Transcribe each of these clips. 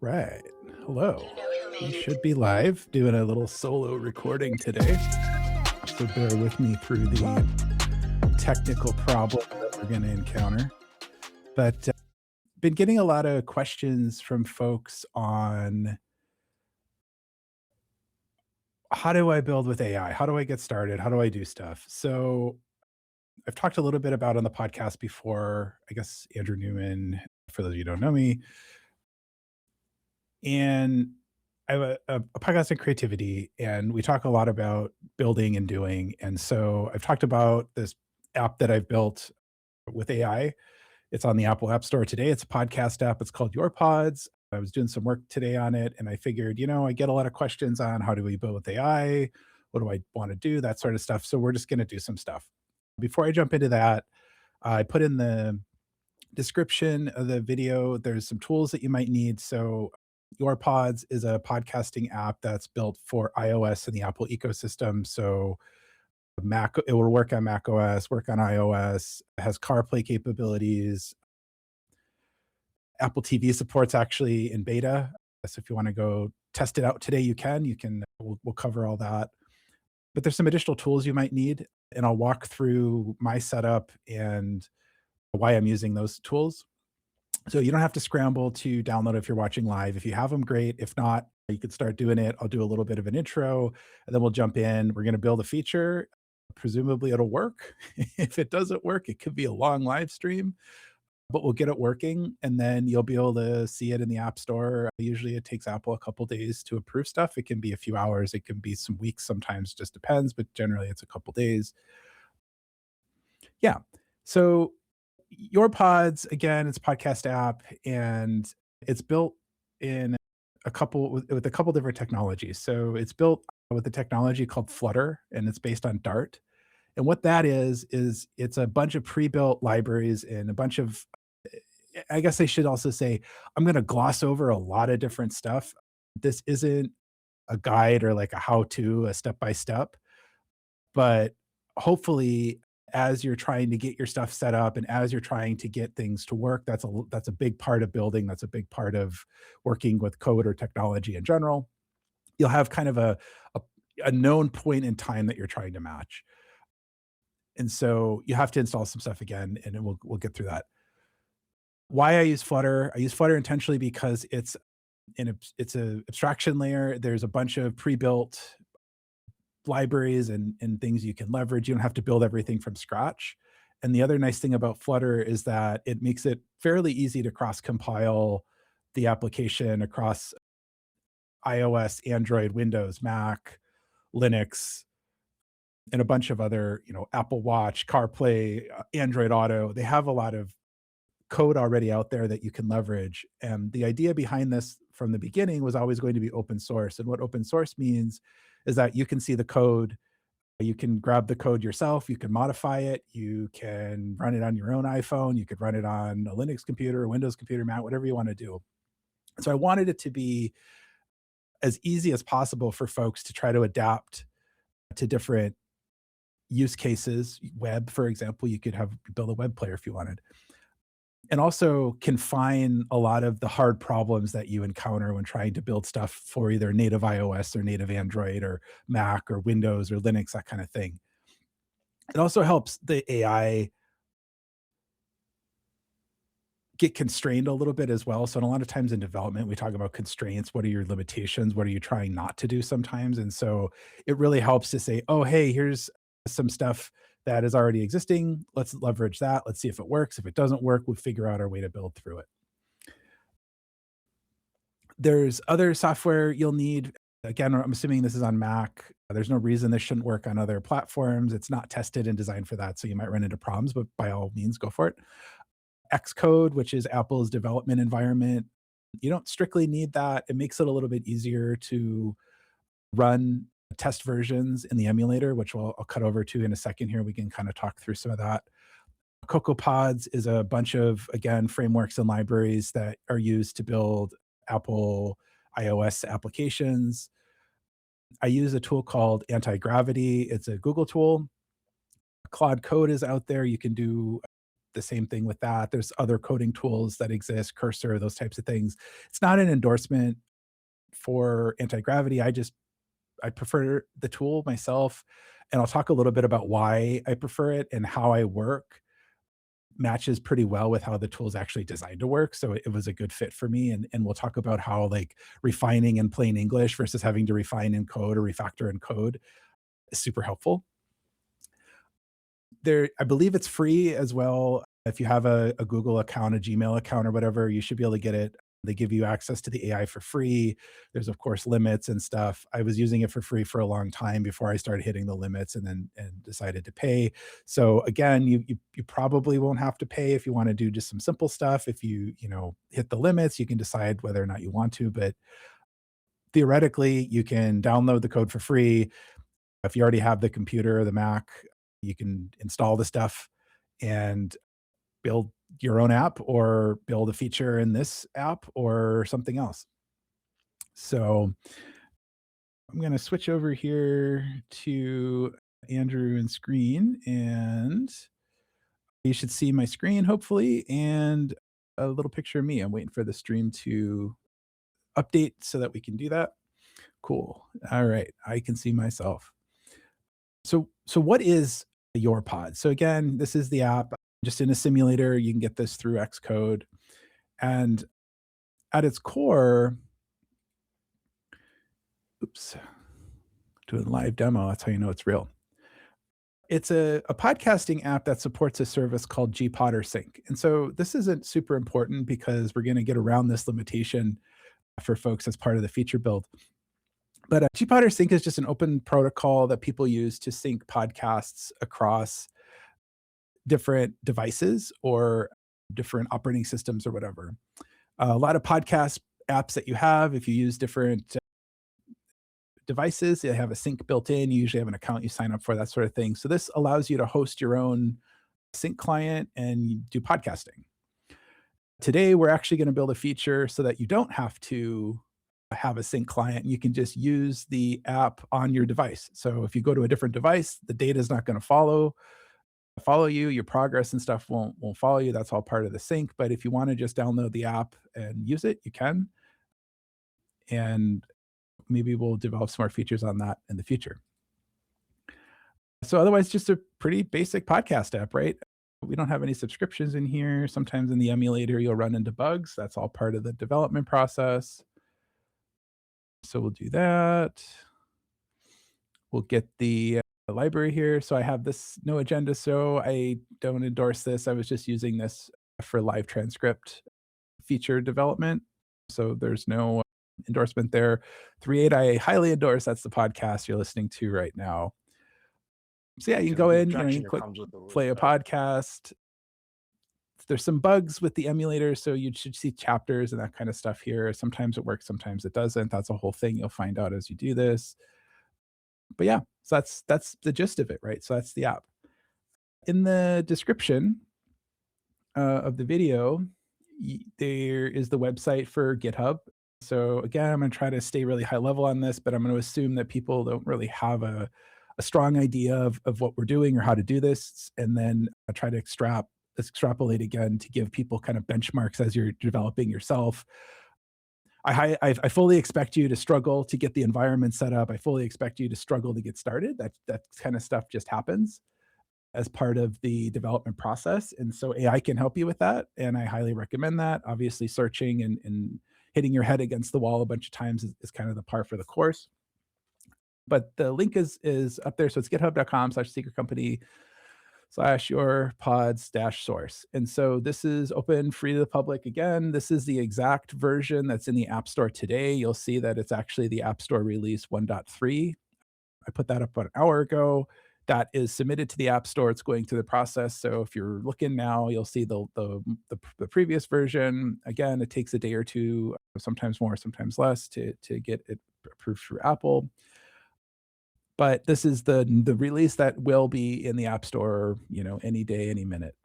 Right. Hello. We should be live doing a little solo recording today. So bear with me through the technical problem that we're going to encounter. But been getting a lot of questions from folks on how do I build with AI? How do I get started? How do I do stuff? So I've talked a little bit about on the podcast before, I guess Andrew Newman, for those of you who don't know me, and I have a podcast on creativity, and we talk a lot about building and doing. And so I've talked about this app that I've built with AI. It's on the Apple App Store today. It's a podcast app. It's called YourPods. I was doing some work today on it, and I figured, I get a lot of questions on how do we build with AI? What do I want to do? That sort of stuff. So we're just going to do some stuff. Before I jump into that, I put in the description of the video, there's some tools that you might need. So YourPods is a podcasting app that's built for iOS and the Apple ecosystem. So Mac, it will work on Mac OS, work on iOS, it has CarPlay capabilities. Apple TV supports actually in beta. So if you want to go test it out today, you can. We'll cover all that. But there's some additional tools you might need, and I'll walk through my setup and why I'm using those tools. So you don't have to scramble to download if you're watching live. If you have them, great. If not, you can start doing it. I'll do a little bit of an intro, and then we'll jump in. We're going to build a feature. Presumably it'll work. If it doesn't work, it could be a long live stream, but we'll get it working, and then you'll be able to see it in the App Store. Usually it takes Apple a couple days to approve stuff. It can be a few hours. It can be some weeks. Sometimes just depends, but generally it's a couple days. Yeah. So your pods, again, it's a podcast app, and it's built in with a couple different technologies. So it's built with a technology called Flutter, and it's based on Dart. And what that is it's a bunch of pre-built libraries and a bunch of, I guess I should also say, I'm going to gloss over a lot of different stuff. This isn't a guide or like a how-to, a step-by-step, but hopefully as you're trying to get your stuff set up and as you're trying to get things to work, that's a big part of building. That's a big part of working with code or technology in general. You'll have kind of a, a known point in time that you're trying to match. And so you have to install some stuff again, and then we'll get through that. Why I use Flutter? I use Flutter intentionally because it's a abstraction layer. There's a bunch of pre-built libraries and things you can leverage. You don't have to build everything from scratch. And the other nice thing about Flutter is that it makes it fairly easy to cross compile the application across iOS, Android, Windows, Mac, Linux, and a bunch of other, Apple Watch, CarPlay, Android Auto. They have a lot of code already out there that you can leverage. And the idea behind this from the beginning was always going to be open source. And what open source means is that you can see the code, you can grab the code yourself, you can modify it, you can run it on your own iPhone, you could run it on a Linux computer, a Windows computer, Mac, whatever you want to do. So I wanted it to be as easy as possible for folks to try to adapt to different use cases. Web, for example, you could build a web player if you wanted, and also confine a lot of the hard problems that you encounter when trying to build stuff for either native iOS or native Android or Mac or Windows or Linux, that kind of thing. It also helps the AI get constrained a little bit as well. So, a lot of times in development, we talk about constraints. What are your limitations? What are you trying not to do sometimes? And so it really helps to say, oh, hey, here's some stuff that is already existing. Let's leverage that. Let's see if it works. If it doesn't work, we figure out our way to build through it. There's other software you'll need. Again, I'm assuming this is on Mac. There's no reason this shouldn't work on other platforms. It's not tested and designed for that. So you might run into problems, but by all means, go for it. Xcode, which is Apple's development environment. You don't strictly need that. It makes it a little bit easier to run test versions in the emulator, which I'll cut over to in a second here. We can kind of talk through some of that. CocoaPods is a bunch of, again, frameworks and libraries that are used to build Apple iOS applications. I use a tool called Anti-Gravity. It's a Google tool. Claude Code is out there. You can do the same thing with that. There's other coding tools that exist, Cursor, those types of things. It's not an endorsement for anti-gravity. I prefer the tool myself, and I'll talk a little bit about why I prefer it and how I work matches pretty well with how the tool is actually designed to work. So it was a good fit for me. And we'll talk about how like refining in plain English versus having to refine in code or refactor in code is super helpful. There, I believe it's free as well. If you have a Google account, a Gmail account, or whatever, you should be able to get it. They give you access to the AI for free. There's of course limits and stuff. I was using it for free for a long time before I started hitting the limits and then decided to pay. So again, you probably won't have to pay if you want to do just some simple stuff. If you know hit the limits, you can decide whether or not you want to. But theoretically, you can download the code for free. If you already have the computer or the Mac, you can install the stuff and build your own app or build a feature in this app or something else. So I'm going to switch over here to Andrew and screen, and you should see my screen hopefully and a little picture of me. I'm waiting for the stream to update so that we can do that. Cool. All right. I can see myself. So what is YourPods? So again, this is the app just in a simulator. You can get this through Xcode. And at its core, oops, doing live demo, that's how you know it's real. It's a podcasting app that supports a service called GPod or Sync. And so this isn't super important because we're going to get around this limitation for folks as part of the feature build. But GPod or Sync is just an open protocol that people use to sync podcasts across different devices or different operating systems or whatever. A lot of podcast apps that you have, if you use different devices, they have a sync built in. You usually have an account you sign up for, that sort of thing. So this allows you to host your own sync client and do podcasting. Today, we're actually going to build a feature so that you don't have to have a sync client. You can just use the app on your device. So if you go to a different device, the data is not going to follow you, your progress and stuff won't follow you. That's all part of the sync. But if you want to just download the app and use it, you can. And maybe we'll develop some more features on that in the future. So otherwise, just a pretty basic podcast app, right? We don't have any subscriptions in here. Sometimes in the emulator, you'll run into bugs. That's all part of the development process. So we'll do that. We'll get the library here. So I have this no agenda, so I don't endorse this. I was just using this for live transcript feature development. So there's no endorsement there. 3.8 I highly endorse. That's the podcast you're listening to right now. So yeah, you can go in, you can click play a podcast. There's some bugs with the emulator, so you should see chapters and that kind of stuff here. Sometimes it works, sometimes it doesn't. That's a whole thing you'll find out as you do this. But yeah, so that's the gist of it, right? So that's the app. In the description of the video, there is the website for GitHub. So again, I'm going to try to stay really high level on this, but I'm going to assume that people don't really have a strong idea of what we're doing or how to do this, and then I try to extrapolate again to give people kind of benchmarks as you're developing yourself. I fully expect you to struggle to get the environment set up. I fully expect you to struggle to get started. That kind of stuff just happens as part of the development process. And so AI can help you with that. And I highly recommend that. Obviously, searching and hitting your head against the wall a bunch of times is kind of the par for the course. But the link is up there. So it's github.com/secretcompany/yourpods-source. And so this is open, free to the public. Again, this is the exact version that's in the App Store today. You'll see that it's actually the App Store release 1.3. I put that up about an hour ago. That is submitted to the App Store. It's going through the process. So if you're looking now, you'll see the previous version. Again, it takes a day or two, sometimes more, sometimes less, to get it approved through Apple. But this is the release that will be in the App Store, any day, any minute.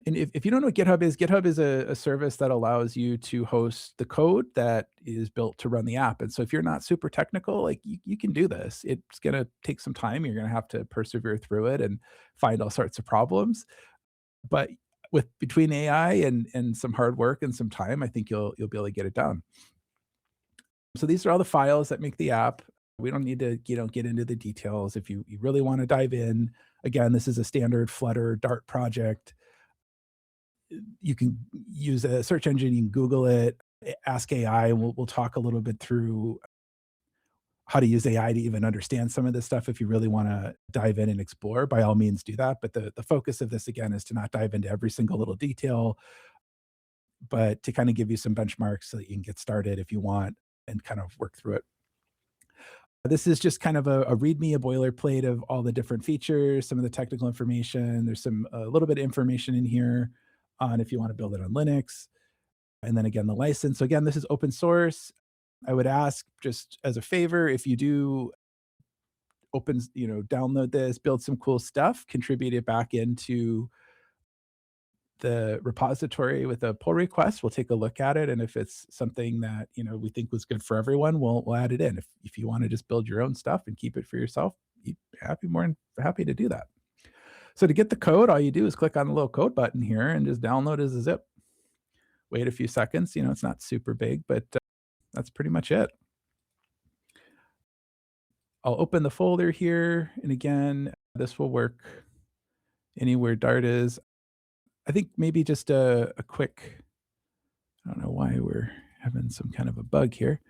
And if you don't know what GitHub is a service that allows you to host the code that is built to run the app. And so if you're not super technical, like you can do this. It's going to take some time. You're going to have to persevere through it and find all sorts of problems. But with between AI and some hard work and some time, I think you'll be able to get it done. So these are all the files that make the app. We don't need to, get into the details. If you really want to dive in, again, this is a standard Flutter Dart project. You can use a search engine, you can Google it, ask AI, and we'll talk a little bit through how to use AI to even understand some of this stuff. If you really want to dive in and explore, by all means do that. But the focus of this again is to not dive into every single little detail, but to kind of give you some benchmarks so that you can get started if you want and kind of work through it. This is just kind of a README, a boilerplate of all the different features, some of the technical information. There's some a little bit of information in here on if you want to build it on Linux. And then again, the license. So again, this is open source. I would ask just as a favor, if you do download this, build some cool stuff, contribute it back into the repository with a pull request. We'll take a look at it, and if it's something that we think was good for everyone, we'll add it in. If you want to just build your own stuff and keep it for yourself, more than happy to do that. So to get the code, all you do is click on the little code button here and just download as a zip. Wait a few seconds. It's not super big, but that's pretty much it. I'll open the folder here, and again, this will work anywhere Dart is. I think maybe just a quick, I don't know why we're having some kind of a bug here.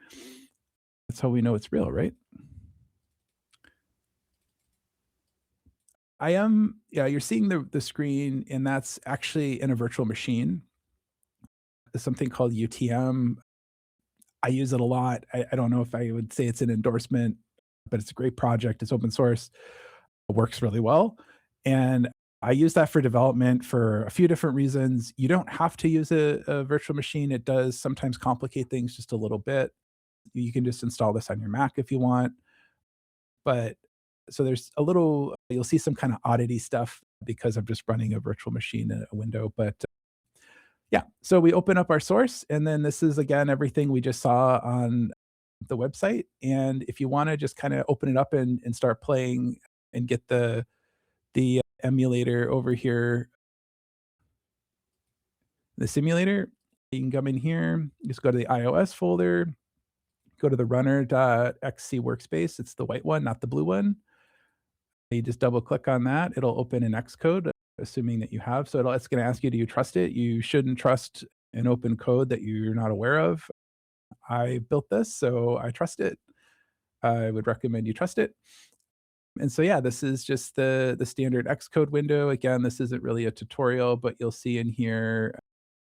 That's how we know it's real, right? Yeah, you're seeing the screen, and that's actually in a virtual machine. There's something called UTM. I use it a lot. I don't know if I would say it's an endorsement, but it's a great project. It's open source. It works really well. And I use that for development for a few different reasons. You don't have to use a virtual machine. It does sometimes complicate things just a little bit. You can just install this on your Mac if you want. But so there's you'll see some kind of oddity stuff because I'm just running a virtual machine in a window. But yeah, so we open up our source, and then this is again everything we just saw on the website. And if you want to just kind of open it up and start playing and get the emulator over here, the simulator, you can come in here, just go to the iOS folder, go to the runner.xc workspace. It's the white one, not the blue one. You just double click on that. It'll open in Xcode, assuming that you have. So it's going to ask you, do you trust it? You shouldn't trust an open code that you're not aware of. I built this, so I trust it. I would recommend you trust it. And so, yeah, this is just the standard Xcode window. Again, this isn't really a tutorial, but you'll see in here,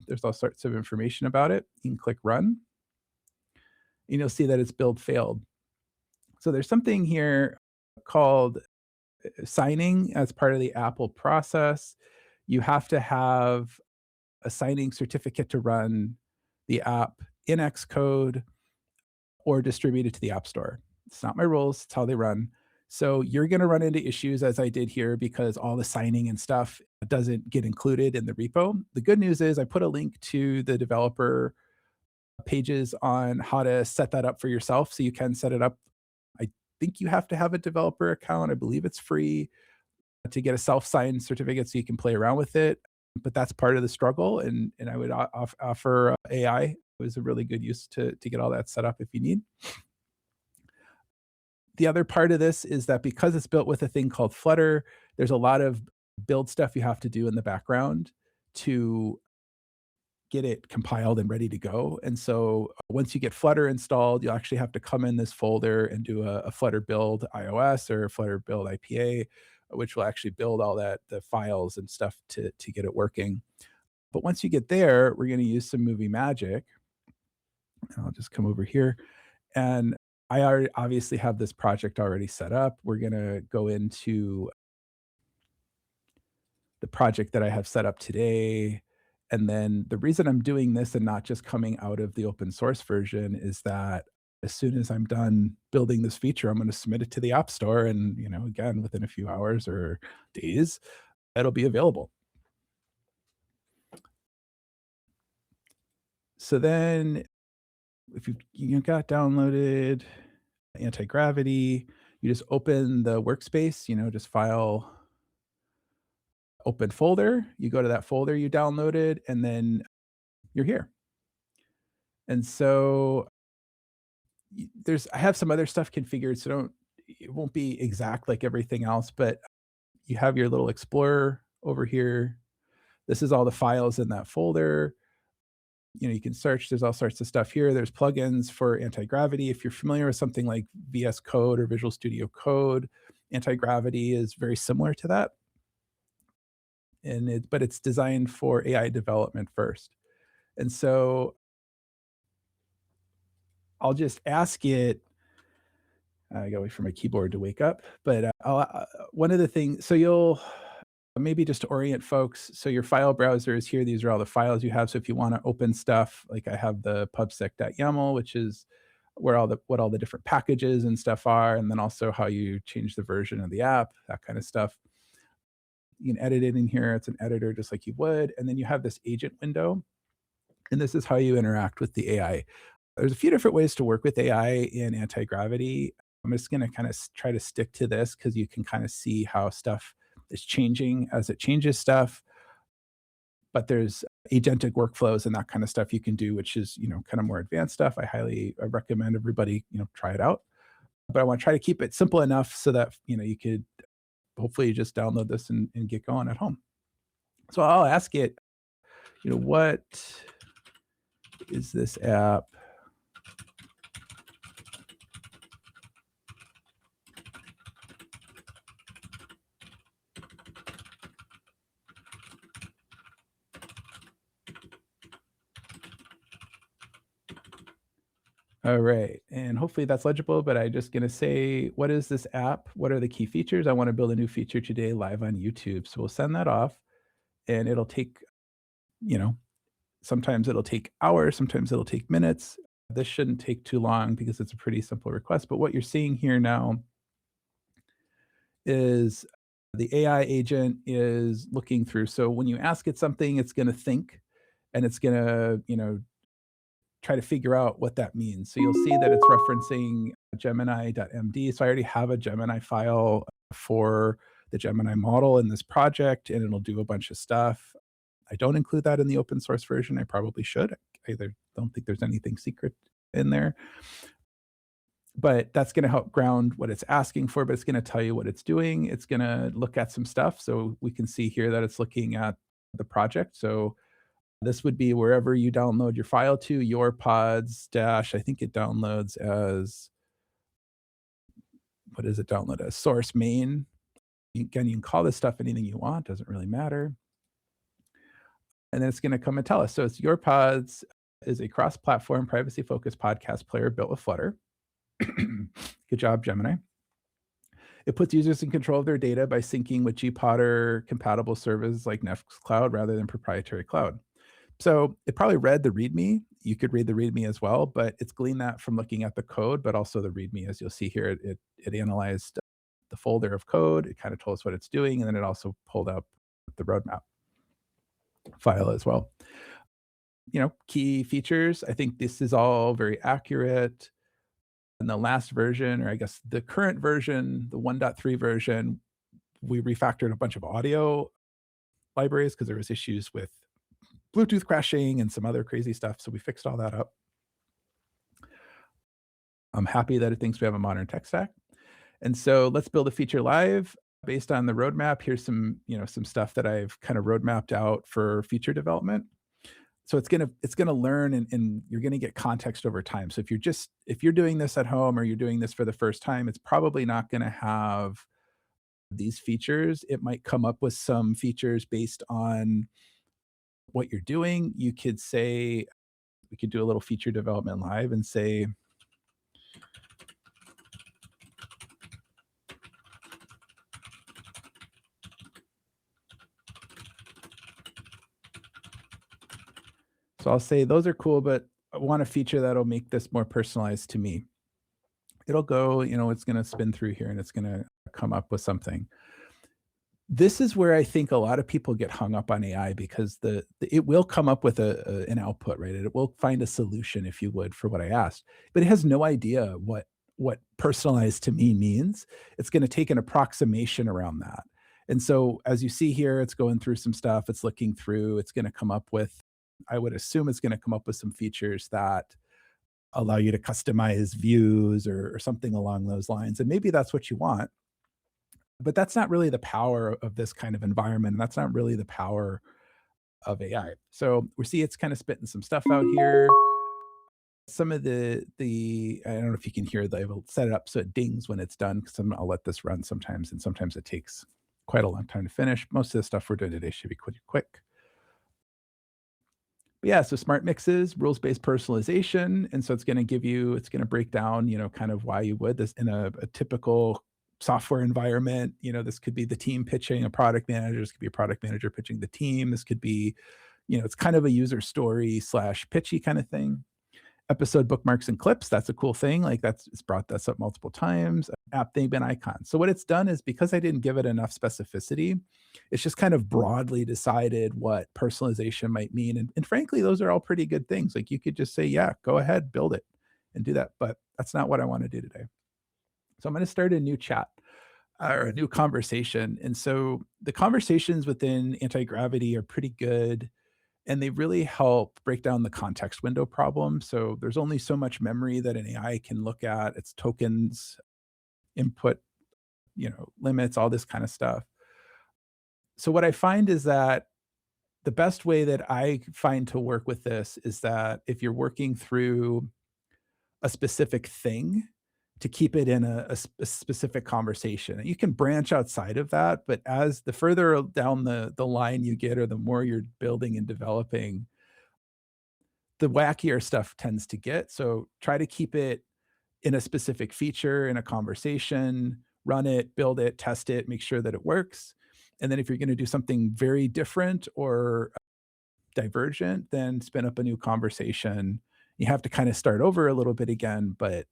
there's all sorts of information about it. You can click run, and you'll see that it's build failed. So there's something here called signing as part of the Apple process. You have to have a signing certificate to run the app in Xcode or distribute it to the App Store. It's not my rules, it's how they run. So you're going to run into issues as I did here because all the signing and stuff doesn't get included in the repo. The good news is I put a link to the developer pages on how to set that up for yourself so you can set it up. I think you have to have a developer account. I believe it's free to get a self-signed certificate so you can play around with it. But that's part of the struggle, and I would offer AI. It was a really good use to get all that set up if you need. The other part of this is that because it's built with a thing called Flutter, there's a lot of build stuff you have to do in the background to get it compiled and ready to go. And so once you get Flutter installed, you'll actually have to come in this folder and do a Flutter build iOS or a Flutter build IPA, which will actually build all the files and stuff to get it working. But once you get there, we're going to use some movie magic. I'll just come over here, and I already obviously have this project already set up. We're going to go into the project that I have set up today. And then the reason I'm doing this and not just coming out of the open source version is that as soon as I'm done building this feature, I'm going to submit it to the App Store. And, again, within a few hours or days, it'll be available. So then if you got downloaded anti-gravity, you just open the workspace, just file open folder, you go to that folder you downloaded, and then you're here. And so I have some other stuff configured, so it won't be exact like everything else, but you have your little explorer over here. This is all the files in that folder. You can search. There's all sorts of stuff here. There's plugins for anti-gravity. If you're familiar with something like VS Code or Visual Studio Code, anti-gravity is very similar to that. But it's designed for AI development first. And so I'll just ask it. I got to wait for my keyboard to wake up. But one of the things, so you'll maybe just to orient folks, so your file browser is here. These are all the files you have. So if you want to open stuff, like I have the pubsec.yaml, which is where what all the different packages and stuff are, and then also how you change the version of the app, that kind of stuff. You can edit it in here. It's an editor just like you would. And then you have this agent window. And this is how you interact with the AI. There's a few different ways to work with AI in anti-gravity. I'm just going to kind of try to stick to this because you can kind of see how stuff is changing as it changes stuff. But there's agentic workflows and that kind of stuff you can do, which is, kind of more advanced stuff. I recommend everybody, try it out. But I want to try to keep it simple enough so that, you could hopefully just download this and get going at home. So I'll ask it, what is this app? All right, and hopefully that's legible, but I'm just gonna say, what is this app? What are the key features? I wanna build a new feature today live on YouTube. So we'll send that off, and it'll take, you know, sometimes it'll take hours, sometimes it'll take minutes. This shouldn't take too long because it's a pretty simple request, but what you're seeing here now is the AI agent is looking through. So when you ask it something, it's gonna think, and it's gonna, try to figure out what that means. So you'll see that it's referencing Gemini.md. So I already have a Gemini file for the Gemini model in this project, and it'll do a bunch of stuff. I don't include that in the open source version. I probably should. I either don't think there's anything secret in there. But that's going to help ground what it's asking for, but it's going to tell you what it's doing. It's going to look at some stuff. So we can see here that it's looking at the project. So this would be wherever you download your file to, YourPods dash, I think it downloads as, what does it download as? Source main. Again, you can call this stuff anything you want, doesn't really matter. And then it's going to come and tell us. So it's YourPods is a cross-platform, privacy-focused podcast player built with Flutter. Good job, Gemini. It puts users in control of their data by syncing with gPodder compatible services like Nextcloud rather than proprietary cloud. So it probably read the README. You could read the README as well, but it's gleaned that from looking at the code, but also the README. As you'll see here, it analyzed the folder of code. It kind of told us what it's doing, and then it also pulled up the roadmap file as well. Key features. I think this is all very accurate. In the last version, or I guess the current version, the 1.3 version, we refactored a bunch of audio libraries because there was issues with Bluetooth crashing and some other crazy stuff. So we fixed all that up. I'm happy that it thinks we have a modern tech stack. And so let's build a feature live based on the roadmap. Here's some stuff that I've kind of roadmapped out for feature development. So it's gonna learn, and you're gonna get context over time. So if you're doing this at home or you're doing this for the first time, it's probably not gonna have these features. It might come up with some features based on what you're doing. You could say, we could do a little feature development live and say, so I'll say, those are cool, but I want a feature that'll make this more personalized to me. It'll go, it's going to spin through here and it's going to come up with something. This is where I think a lot of people get hung up on AI because it will come up with an output, right? It will find a solution, if you would, for what I asked, but it has no idea what personalized to me means. It's going to take an approximation around that. And so as you see here, it's going through some stuff, it's looking through, it's going to come up with, I would assume it's going to come up with some features that allow you to customize views or something along those lines. And maybe that's what you want, but that's not really the power of this kind of environment. And that's not really the power of AI. So we see it's kind of spitting some stuff out here. Some of the I don't know if you can hear, I will set it up so it dings when it's done because I'll let this run sometimes, and sometimes it takes quite a long time to finish. Most of the stuff we're doing today should be quick. But yeah, so smart mixes, rules-based personalization, and so it's gonna break down, kind of why you would this in a typical software environment. This could be the team pitching a product manager, this could be a product manager pitching the team, this could be, it's kind of a user story slash pitchy kind of thing. Episode bookmarks and clips, that's a cool thing, like, it's brought this up multiple times. App theme and icons. So what it's done is, because I didn't give it enough specificity, it's just kind of broadly decided what personalization might mean, and frankly, those are all pretty good things. Like, you could just say, "Yeah, go ahead, build it, and do that," but that's not what I wanna do today. So I'm gonna start a new chat, or a new conversation, and so the conversations within Anti-Gravity are pretty good, and they really help break down the context window problem. So there's only so much memory that an AI can look at, its tokens, input, limits, all this kind of stuff. So what I find is that the best way that I find to work with this is that if you're working through a specific thing, to keep it in a specific conversation. And you can branch outside of that, but as the further down the line you get, or the more you're building and developing, the wackier stuff tends to get. So try to keep it in a specific feature, in a conversation, run it, build it, test it, make sure that it works. And then if you're going to do something very different or divergent, then spin up a new conversation. You have to kind of start over a little bit again, but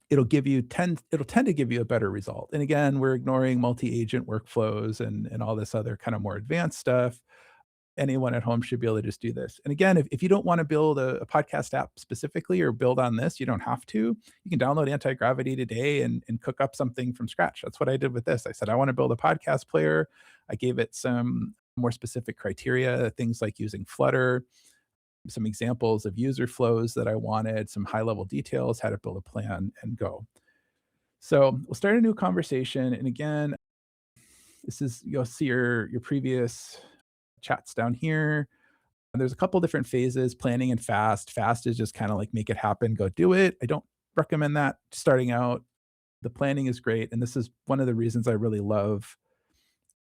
it'll tend to give you a better result. And again, we're ignoring multi-agent workflows and all this other kind of more advanced stuff. Anyone at home should be able to just do this. And again, if you don't want to build a podcast app specifically or build on this, you don't have to. You can download Anti-Gravity today and cook up something from scratch. That's what I did with this. I said, I want to build a podcast player. I gave it some more specific criteria, things like using Flutter, some examples of user flows that I wanted, some high level details, how to build a plan, and go. So we'll start a new conversation. And again, you'll see your previous chats down here. And there's a couple different phases, planning and fast. Fast is just kind of like make it happen, go do it. I don't recommend that starting out. The planning is great. And this is one of the reasons I really love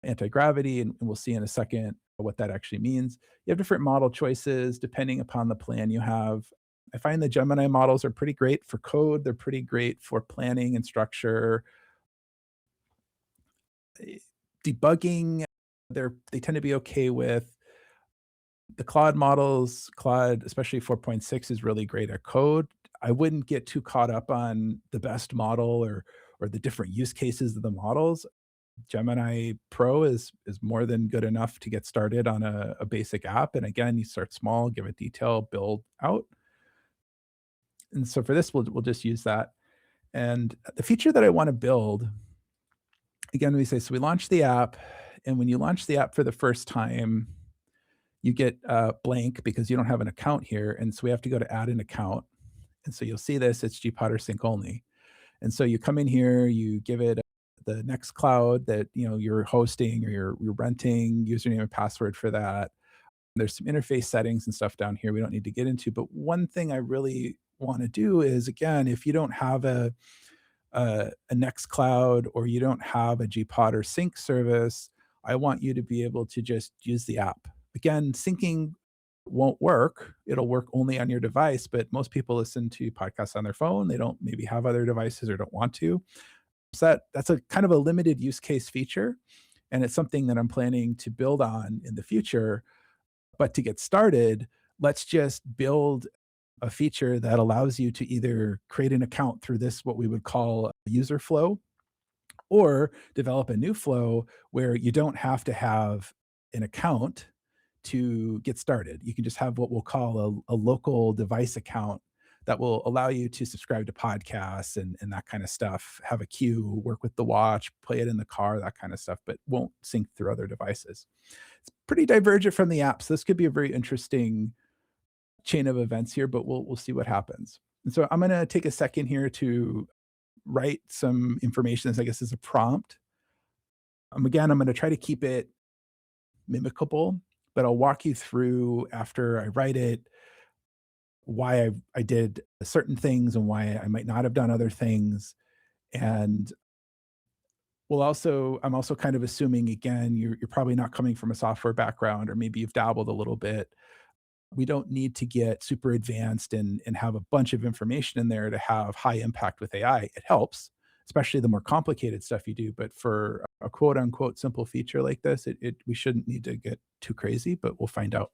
Anti-Gravity, and we'll see in a second what that actually means. You have different model choices depending upon the plan you have. I find the Gemini models are pretty great for code. They're pretty great for planning and structure. Debugging, they tend to be okay with. The Claude models, Claude, especially 4.6, is really great at code. I wouldn't get too caught up on the best model or the different use cases of the models. Gemini Pro is more than good enough to get started on a basic app. And again, you start small, give it detail, build out. And so for this, we'll just use that. And the feature that I want to build, again, we say, so we launch the app, and when you launch the app for the first time, you get blank because you don't have an account here. And so we have to go to add an account. And so you'll see this, it's gPod sync only. And so you come in here, you give it the next cloud that you're hosting or you're renting, username and password for that. There's some interface settings and stuff down here we don't need to get into. But one thing I really want to do is, again, if you don't have a Nextcloud or you don't have a gPod or sync service, I want you to be able to just use the app. Again, syncing won't work. It'll work only on your device, but most people listen to podcasts on their phone. They don't maybe have other devices or don't want to. So that's a kind of a limited use case feature, and it's something that I'm planning to build on in the future. But to get started, let's just build a feature that allows you to either create an account through this, what we would call a user flow, or develop a new flow where you don't have to have an account to get started. You can just have what we'll call a local device account that will allow you to subscribe to podcasts and that kind of stuff, have a queue, work with the watch, play it in the car, that kind of stuff, but won't sync through other devices. It's pretty divergent from the app. So this could be a very interesting chain of events here, but we'll see what happens. And so I'm going to take a second here to write some information as I guess as a prompt. Again, I'm going to try to keep it mimicable, but I'll walk you through after I write it why I did certain things and why I might not have done other things. And I'm also kind of assuming again, you're probably not coming from a software background, or maybe you've dabbled a little bit. We don't need to get super advanced and have a bunch of information in there to have high impact with AI. It helps, especially the more complicated stuff you do. But for a quote unquote simple feature like this, we shouldn't need to get too crazy, but we'll find out.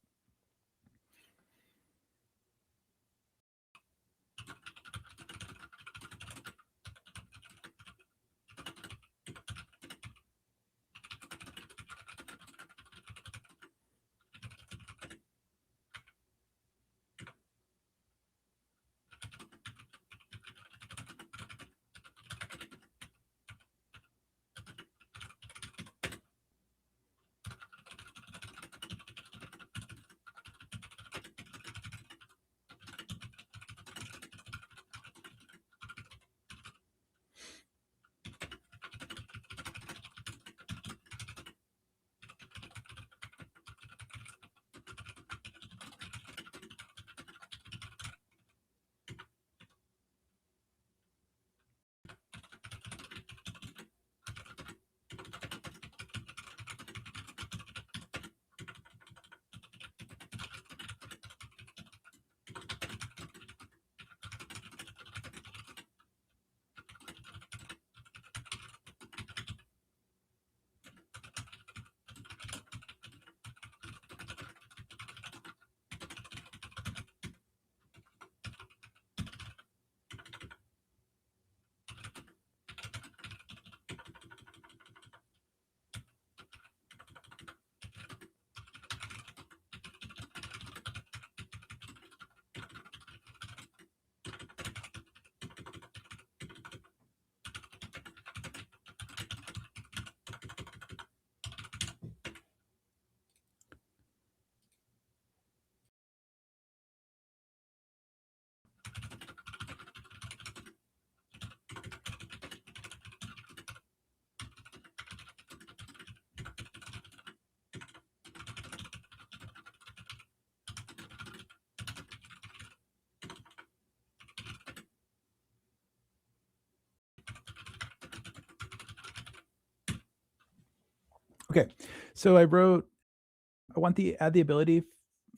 Okay, so I want the add the ability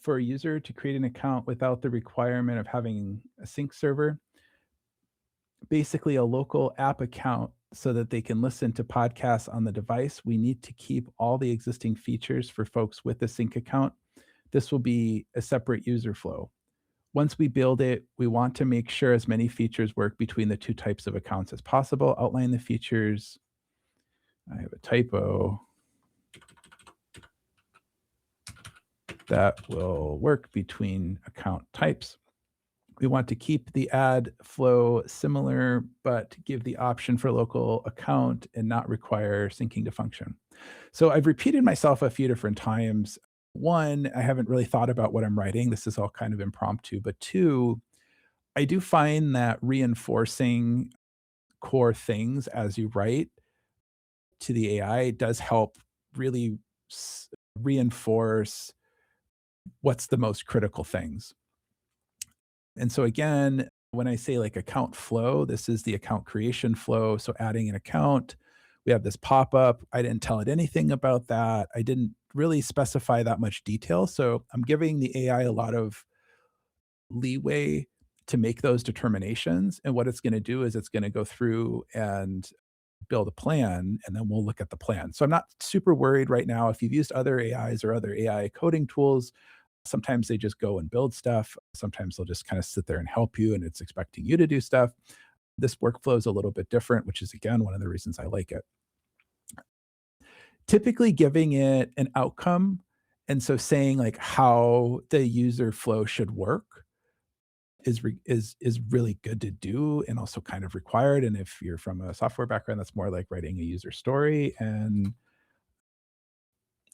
for a user to create an account without the requirement of having a sync server, basically a local app account so that they can listen to podcasts on the device. We need to keep all the existing features for folks with a sync account. This will be a separate user flow. Once we build it, we want to make sure as many features work between the two types of accounts as possible. Outline the features. I have a typo. That will work between account types. We want to keep the add flow similar, but give the option for local account and not require syncing to function. So I've repeated myself a few different times. One, I haven't really thought about what I'm writing. This is all kind of impromptu. But two, I do find that reinforcing core things as you write to the AI does help really reinforce what's the most critical things. And so again, when I say like account flow, this is the account creation flow. So adding an account, we have this pop up. I didn't tell it anything about that. I didn't really specify that much detail. So I'm giving the AI a lot of leeway to make those determinations. And what it's going to do is it's going to go through and build a plan, and then we'll look at the plan. So I'm not super worried right now. If you've used other AIs or other AI coding tools, sometimes they just go and build stuff. Sometimes they'll just kind of sit there and help you, and it's expecting you to do stuff. This workflow is a little bit different, which is, again, one of the reasons I like it. Typically giving it an outcome, and so saying like how the user flow should work is really good to do and also kind of required. And if you're from a software background, that's more like writing a user story. And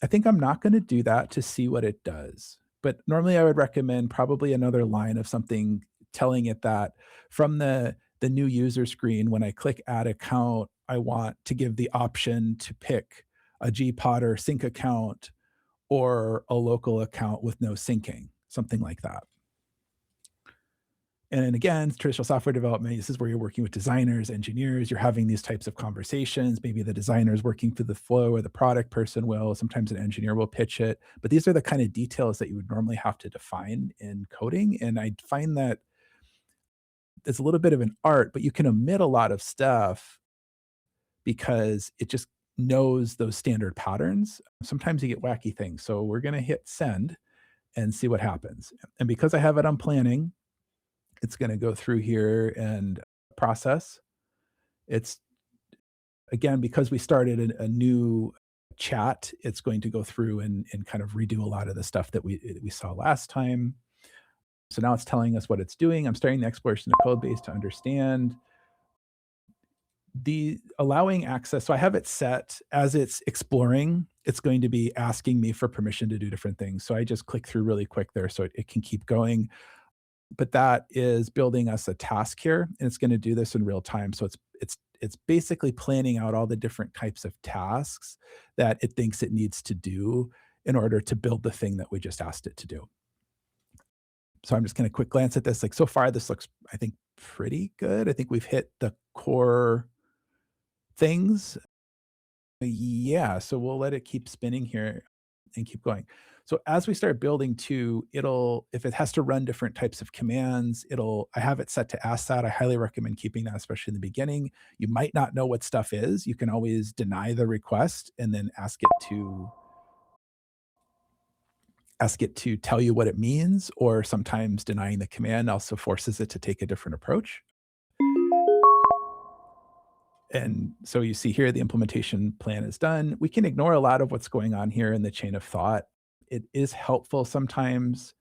I think I'm not going to do that to see what it does. But normally I would recommend probably another line of something telling it that from the new user screen, when I click add account, I want to give the option to pick a GPod or sync account or a local account with no syncing, something like that. And again, traditional software development, this is where you're working with designers, engineers, you're having these types of conversations. Maybe the designer is working through the flow or the product person will, sometimes an engineer will pitch it. But these are the kind of details that you would normally have to define in coding. And I find that it's a little bit of an art, but you can omit a lot of stuff because it just knows those standard patterns. Sometimes you get wacky things. So we're going to hit send and see what happens. And because I have it on planning, it's going to go through here and process. It's again, because we started a new chat, it's going to go through and kind of redo a lot of the stuff that we saw last time. So now it's telling us what it's doing. I'm starting the exploration of code base to understand the allowing access. So I have it set as it's exploring, it's going to be asking me for permission to do different things. So I just click through really quick there so it can keep going. But that is building us a task here, and it's going to do this in real time. So it's basically planning out all the different types of tasks that it thinks it needs to do in order to build the thing that we just asked it to do. So I'm just going to quick glance at this. Like so far, this looks, I think, pretty good. I think we've hit the core things. Yeah, so we'll let it keep spinning here and keep going. So as we start building too, it'll if it has to run different types of commands, I have it set to ask that. I highly recommend keeping that, especially in the beginning. You might not know what stuff is. You can always deny the request and then ask it to tell you what it means, or sometimes denying the command also forces it to take a different approach. And so you see here the implementation plan is done. We can ignore a lot of what's going on here in the chain of thought. It is helpful sometimes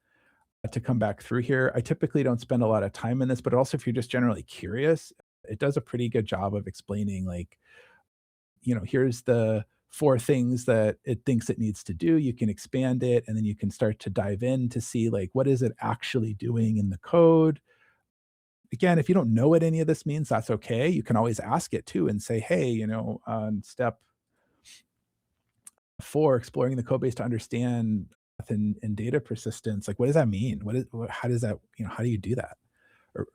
to come back through here. I typically don't spend a lot of time in this, but also if you're just generally curious, it does a pretty good job of explaining like, here's the 4 things that it thinks it needs to do. You can expand it and then you can start to dive in to see like what is it actually doing in the code. Again, if you don't know what any of this means, that's okay. You can always ask it too and say, hey, on step 4, exploring the code base to understand path and data persistence, like what does that mean? How does that, how do you do that? Or,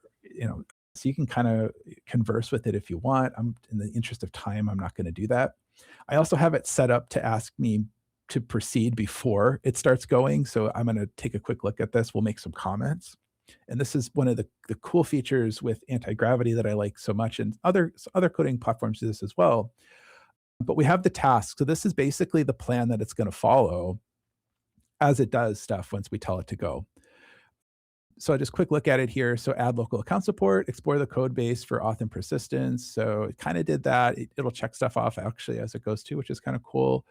so you can kind of converse with it if you want. I'm in the interest of time, I'm not going to do that. I also have it set up to ask me to proceed before it starts going. So I'm going to take a quick look at this. We'll make some comments. And this is one of the cool features with anti-gravity that I like so much, and other coding platforms do this as well. But we have the task. So this is basically the plan that it's going to follow as it does stuff once we tell it to go. So I just quick look at it here. So add local account support, explore the code base for auth and persistence. So it kind of did that. It'll check stuff off actually as it goes to, which is kind of cool.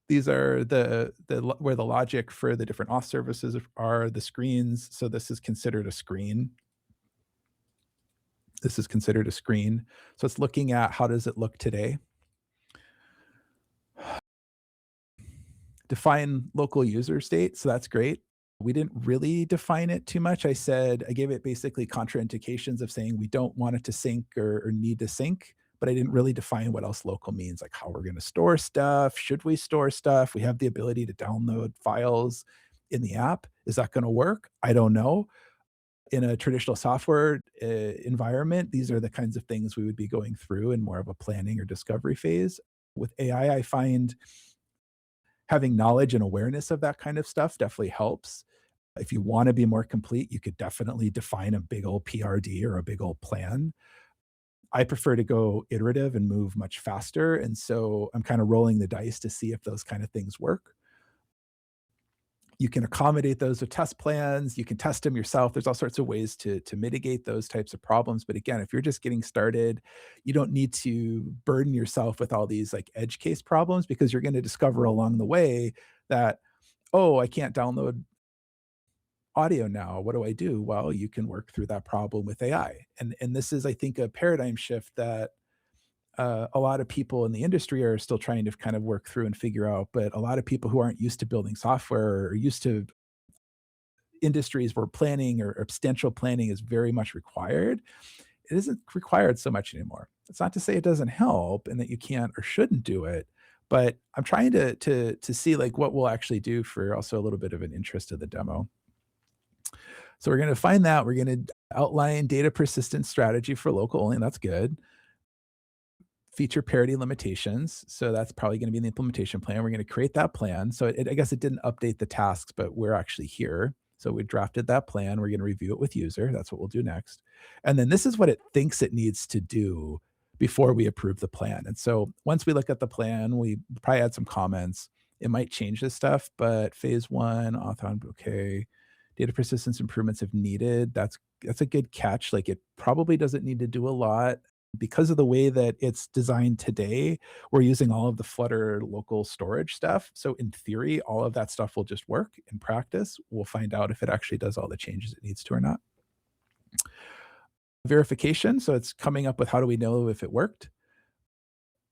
These are where the logic for the different auth services are, the screens. So this is considered a screen. This is considered a screen. So it's looking at how does it look today. Define local user state. So that's great. We didn't really define it too much. I gave it basically contraindications of saying we don't want it to sync or need to sync, but I didn't really define what else local means, like how we're going to store stuff. Should we store stuff? We have the ability to download files in the app. Is that going to work? I don't know. In a traditional software environment, these are the kinds of things we would be going through in more of a planning or discovery phase. With AI, I find having knowledge and awareness of that kind of stuff definitely helps. If you want to be more complete, you could definitely define a big old PRD or a big old plan. I prefer to go iterative and move much faster. And so I'm kind of rolling the dice to see if those kind of things work. You can accommodate those with test plans. You can test them yourself. There's all sorts of ways to mitigate those types of problems. But again, if you're just getting started, you don't need to burden yourself with all these like edge case problems, because you're going to discover along the way that, oh, I can't download audio now. What do I do? Well, you can work through that problem with AI. And this is, I think, a paradigm shift that a lot of people in the industry are still trying to kind of work through and figure out. But a lot of people who aren't used to building software or used to industries where planning or substantial planning is very much required, it isn't required so much anymore. It's not to say it doesn't help and that you can't or shouldn't do it, but I'm trying to see like what we'll actually do for also a little bit of an interest of the demo. So we're going to find that. We're going to outline data persistence strategy for local only. And that's good. Feature parity limitations. So that's probably going to be in the implementation plan. We're going to create that plan. So I guess it didn't update the tasks, but we're actually here. So we drafted that plan. We're going to review it with user. That's what we'll do next. And then this is what it thinks it needs to do before we approve the plan. And so once we look at the plan, we probably add some comments. It might change this stuff, but phase one, auth on, okay. Data persistence improvements if needed. That's a good catch. Like it probably doesn't need to do a lot because of the way that it's designed today. We're using all of the Flutter local storage stuff. So in theory, all of that stuff will just work. In practice, we'll find out if it actually does all the changes it needs to or not. Verification. So it's coming up with how do we know if it worked.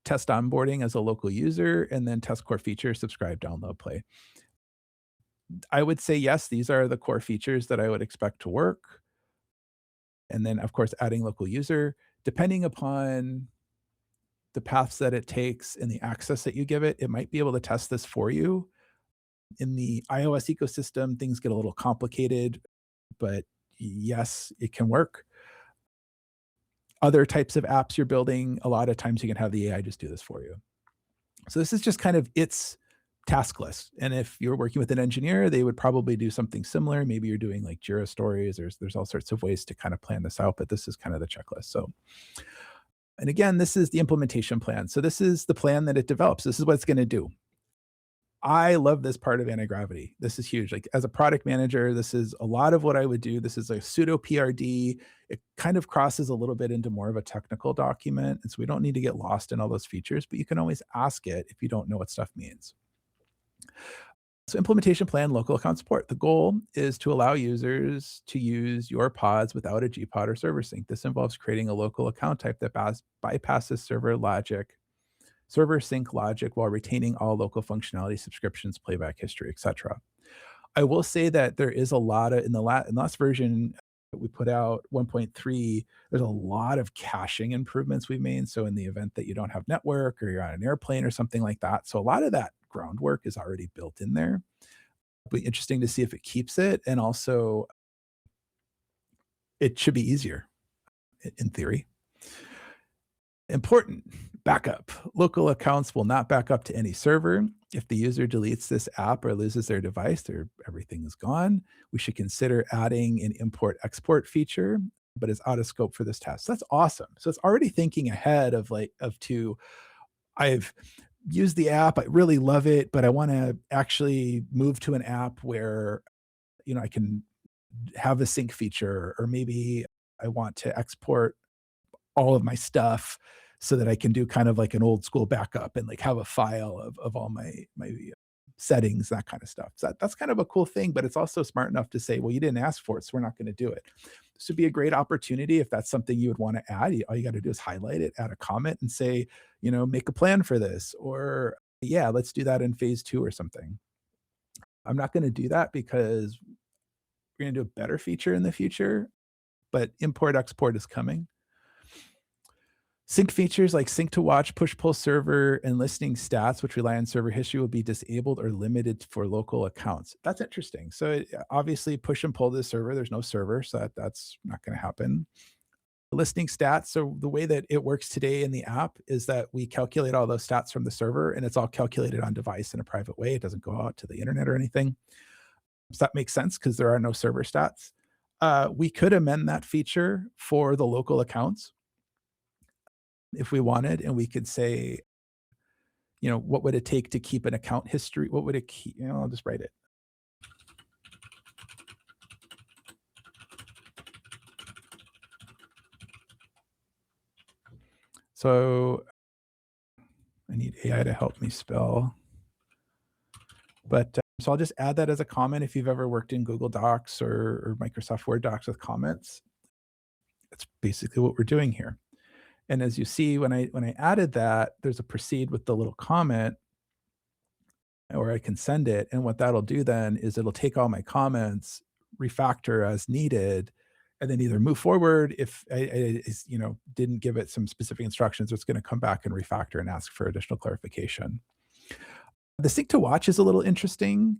Test onboarding as a local user, and then test core features, subscribe, download, play. I would say, yes, these are the core features that I would expect to work. And then, of course, adding local user, depending upon the paths that it takes and the access that you give it, it might be able to test this for you. In the iOS ecosystem, things get a little complicated, but yes, it can work. Other types of apps you're building, a lot of times you can have the AI just do this for you. So this is just kind of its task list. And if you're working with an engineer, they would probably do something similar. Maybe you're doing like Jira stories. There's all sorts of ways to kind of plan this out, but this is kind of the checklist. So, and again, this is the implementation plan. So this is the plan that it develops. This is what it's going to do. I love this part of anti-gravity. This is huge. Like as a product manager, this is a lot of what I would do. This is a pseudo PRD. It kind of crosses a little bit into more of a technical document. And so we don't need to get lost in all those features, but you can always ask it if you don't know what stuff means. So implementation plan, local account support. The goal is to allow users to use YourPods without a GPod or server sync. This involves creating a local account type that bypasses server sync logic while retaining all local functionality, subscriptions, playback history, etc. I will say that there is a lot of, in the last version that we put out, 1.3, there's a lot of caching improvements we've made. So in the event that you don't have network or you're on an airplane or something like that. So a lot of that groundwork is already built in there. It'll be interesting to see if it keeps it. And also, it should be easier in theory. Important backup. Local accounts will not back up to any server. If the user deletes this app or loses their device, everything is gone. We should consider adding an import-export feature, but it's out of scope for this task. So that's awesome. So it's already thinking ahead of I've used the app, I really love it, but I want to actually move to an app where, I can have a sync feature, or maybe I want to export all of my stuff so that I can do kind of like an old school backup and like have a file of all my settings, that kind of stuff. So that's kind of a cool thing, but it's also smart enough to say, well, you didn't ask for it, so we're not going to do it. This would be a great opportunity if that's something you would want to add. All you got to do is highlight it, add a comment, and say, make a plan for this, or yeah, let's do that in phase 2 or something. I'm not going to do that because we're going to do a better feature in the future, but import export is coming. Sync features like sync to watch, push pull server, and listening stats, which rely on server history, will be disabled or limited for local accounts. That's interesting. So obviously push and pull the server. There's no server, so that's not going to happen. Listening stats. So the way that it works today in the app is that we calculate all those stats from the server, and it's all calculated on device in a private way. It doesn't go out to the internet or anything. So that makes sense because there are no server stats. We could amend that feature for the local accounts if we wanted, and we could say, what would it take to keep an account history? What would it keep? I'll just write it. So I need AI to help me spell, but So I'll just add that as a comment if you've ever worked in Google Docs or Microsoft Word docs with comments. That's basically what we're doing here. And as you see, when I added that, there's a proceed with the little comment, or I can send it. And what that'll do then is it'll take all my comments, refactor as needed, and then either move forward if I didn't give it some specific instructions, or it's going to come back and refactor and ask for additional clarification. The sync to watch is a little interesting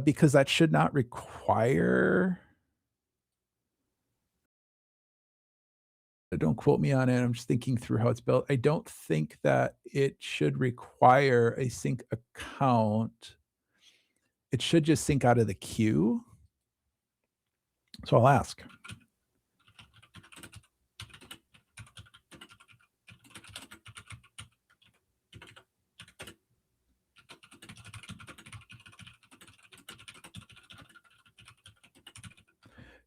because that should not require. Don't quote me on it. I'm just thinking through how it's built. I don't think that it should require a sync account. It should just sync out of the queue. So I'll ask.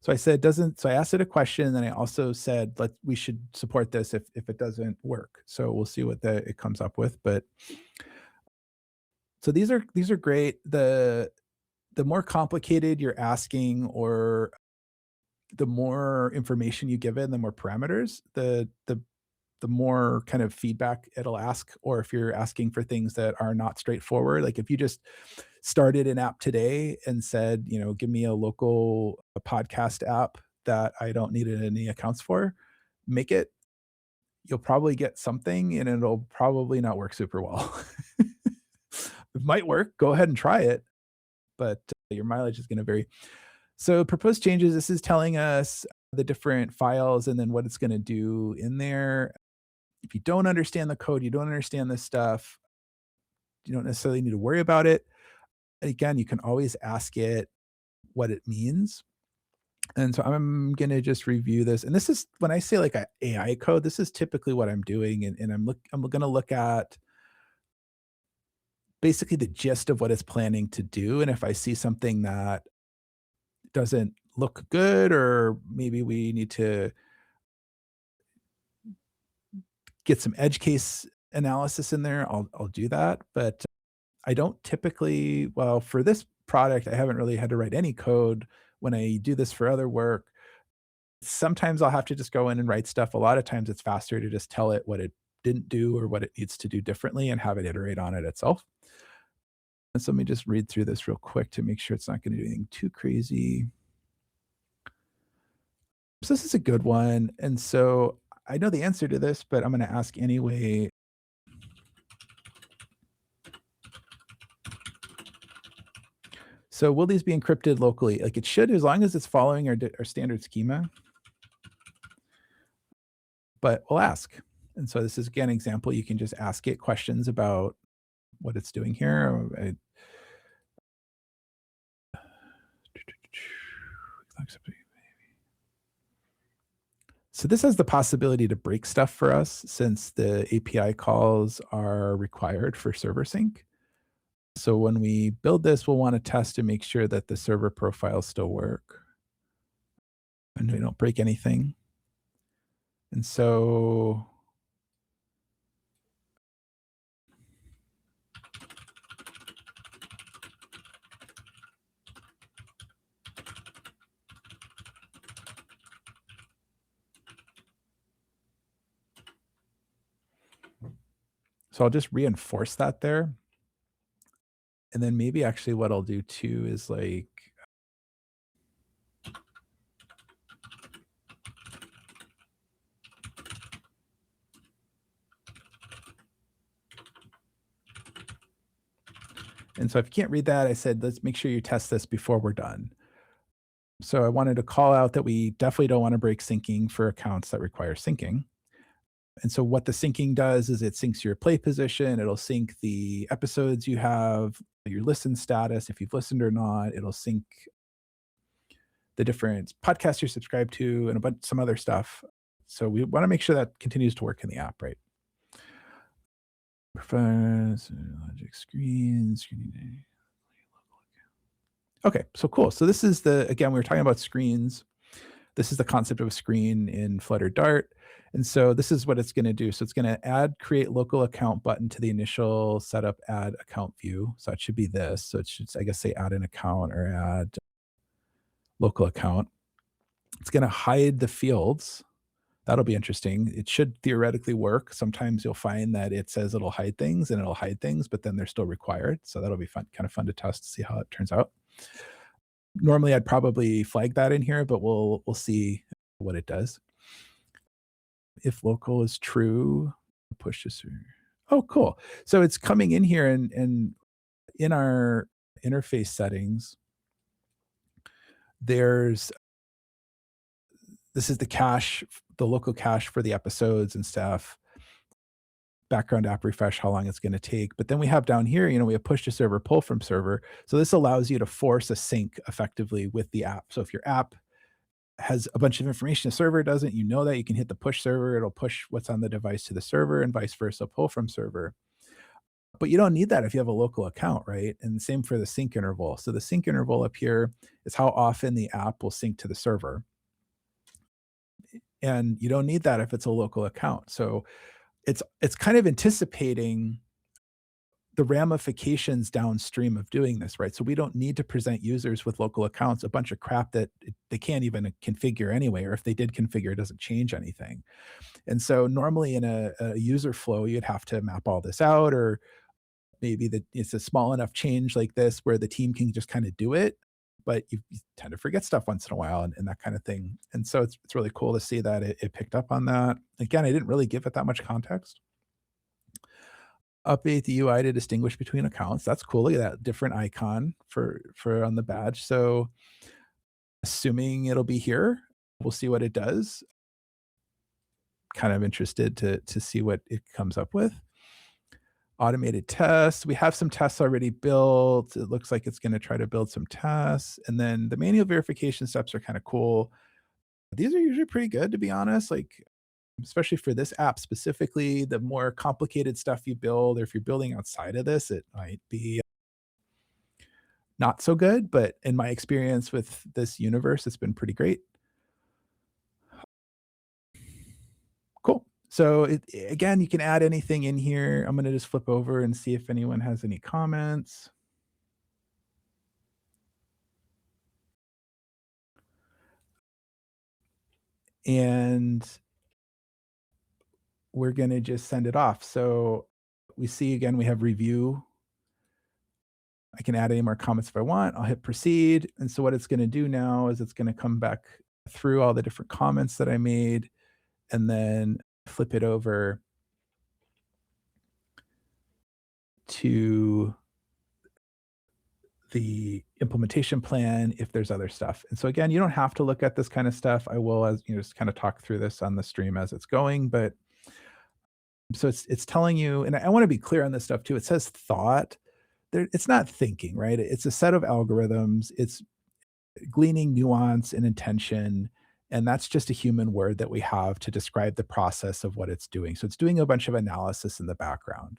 So I said doesn't. So I asked it a question, and then I also said we should support this if it doesn't work. So we'll see what it comes up with. But so these are great. The more complicated you're asking, or the more information you give it, and the more parameters, the more kind of feedback it'll ask. Or if you're asking for things that are not straightforward, like if you just started an app today and said, give me a local podcast app that I don't need any accounts for, make it, you'll probably get something and it'll probably not work super well. It might work, go ahead and try it, but your mileage is going to vary. So proposed changes, this is telling us the different files and then what it's going to do in there. If you don't understand the code, you don't understand this stuff, you don't necessarily need to worry about it. Again, you can always ask it what it means. And so I'm going to just review this. And this is when I say like a AI code, this is typically what I'm doing. And I'm going to look at basically the gist of what it's planning to do. And if I see something that doesn't look good, or maybe we need to get some edge case analysis in there, I'll do that. But I don't typically, well, for this product, I haven't really had to write any code. When I do this for other work, sometimes I'll have to just go in and write stuff. A lot of times it's faster to just tell it what it didn't do or what it needs to do differently and have it iterate on it itself. And so let me just read through this real quick to make sure it's not going to do anything too crazy. So this is a good one. And so I know the answer to this, but I'm going to ask anyway. So will these be encrypted locally? Like it should, as long as it's following our standard schema. But we'll ask. And so this is again an example. You can just ask it questions about what it's doing here. So this has the possibility to break stuff for us since the API calls are required for server sync. So when we build this, we'll want to test to make sure that the server profiles still work and we don't break anything. And so I'll just reinforce that there. And then maybe actually what I'll do too is like, and so if you can't read that, I said, let's make sure you test this before we're done. So I wanted to call out that we definitely don't want to break syncing for accounts that require syncing. And so what the syncing does is it syncs your play position. It'll sync the episodes you have, your listen status, if you've listened or not. It'll sync the different podcasts you're subscribed to and some other stuff. So we want to make sure that continues to work in the app, right? Logic screens. Okay, so cool. So this is again, we were talking about screens. This is the concept of a screen in Flutter Dart. And so this is what it's going to do. So it's going to add create local account button to the initial setup add account view. So it should be this. So it should, I guess, say add an account or add local account. It's going to hide the fields. That'll be interesting. It should theoretically work. Sometimes you'll find that it says it'll hide things and it'll hide things, but then they're still required. So that'll be fun, kind of fun to test to see how it turns out. Normally I'd probably flag that in here, but we'll see what it does. If local is true, push this through. Oh, cool. So it's coming in here and in our interface settings, this is the cache, the local cache for the episodes and stuff. Background app refresh, how long it's going to take. But then we have down here, we have push to server, pull from server. So this allows you to force a sync effectively with the app. So if your app has a bunch of information, the server doesn't, that you can hit the push server, it'll push what's on the device to the server and vice versa, pull from server. But you don't need that if you have a local account, right? And same for the sync interval. So the sync interval up here is how often the app will sync to the server. And you don't need that if it's a local account. So it's kind of anticipating the ramifications downstream of doing this, right? So we don't need to present users with local accounts a bunch of crap that they can't even configure anyway, or if they did configure, it doesn't change anything. And so normally in a user flow, you'd have to map all this out, or maybe that it's a small enough change like this where the team can just kind of do it, but you tend to forget stuff once in a while and that kind of thing. And so it's really cool to see that it picked up on that. Again, I didn't really give it that much context. Update the UI to distinguish between accounts. That's cool. Look at that different icon for on the badge. So assuming it'll be here, we'll see what it does. Kind of interested to see what it comes up with. Automated tests. We have some tests already built. It looks like it's going to try to build some tests. And then the manual verification steps are kind of cool. These are usually pretty good, to be honest. Like, especially for this app specifically, the more complicated stuff you build, or if you're building outside of this, it might be not so good. But in my experience with this universe, it's been pretty great. Cool. So again, you can add anything in here. I'm going to just flip over and see if anyone has any comments. And we're going to just send it off. So we see again, we have review. I can add any more comments if I want. I'll hit proceed. And so what it's going to do now is it's going to come back through all the different comments that I made and then flip it over to the implementation plan if there's other stuff. And so again, you don't have to look at this kind of stuff. I will, as just kind of talk through this on the stream as it's going, but so it's telling you, and I want to be clear on this stuff too. It says thought. It's not thinking, right? It's a set of algorithms. It's gleaning nuance and intention. And that's just a human word that we have to describe the process of what it's doing. So it's doing a bunch of analysis in the background.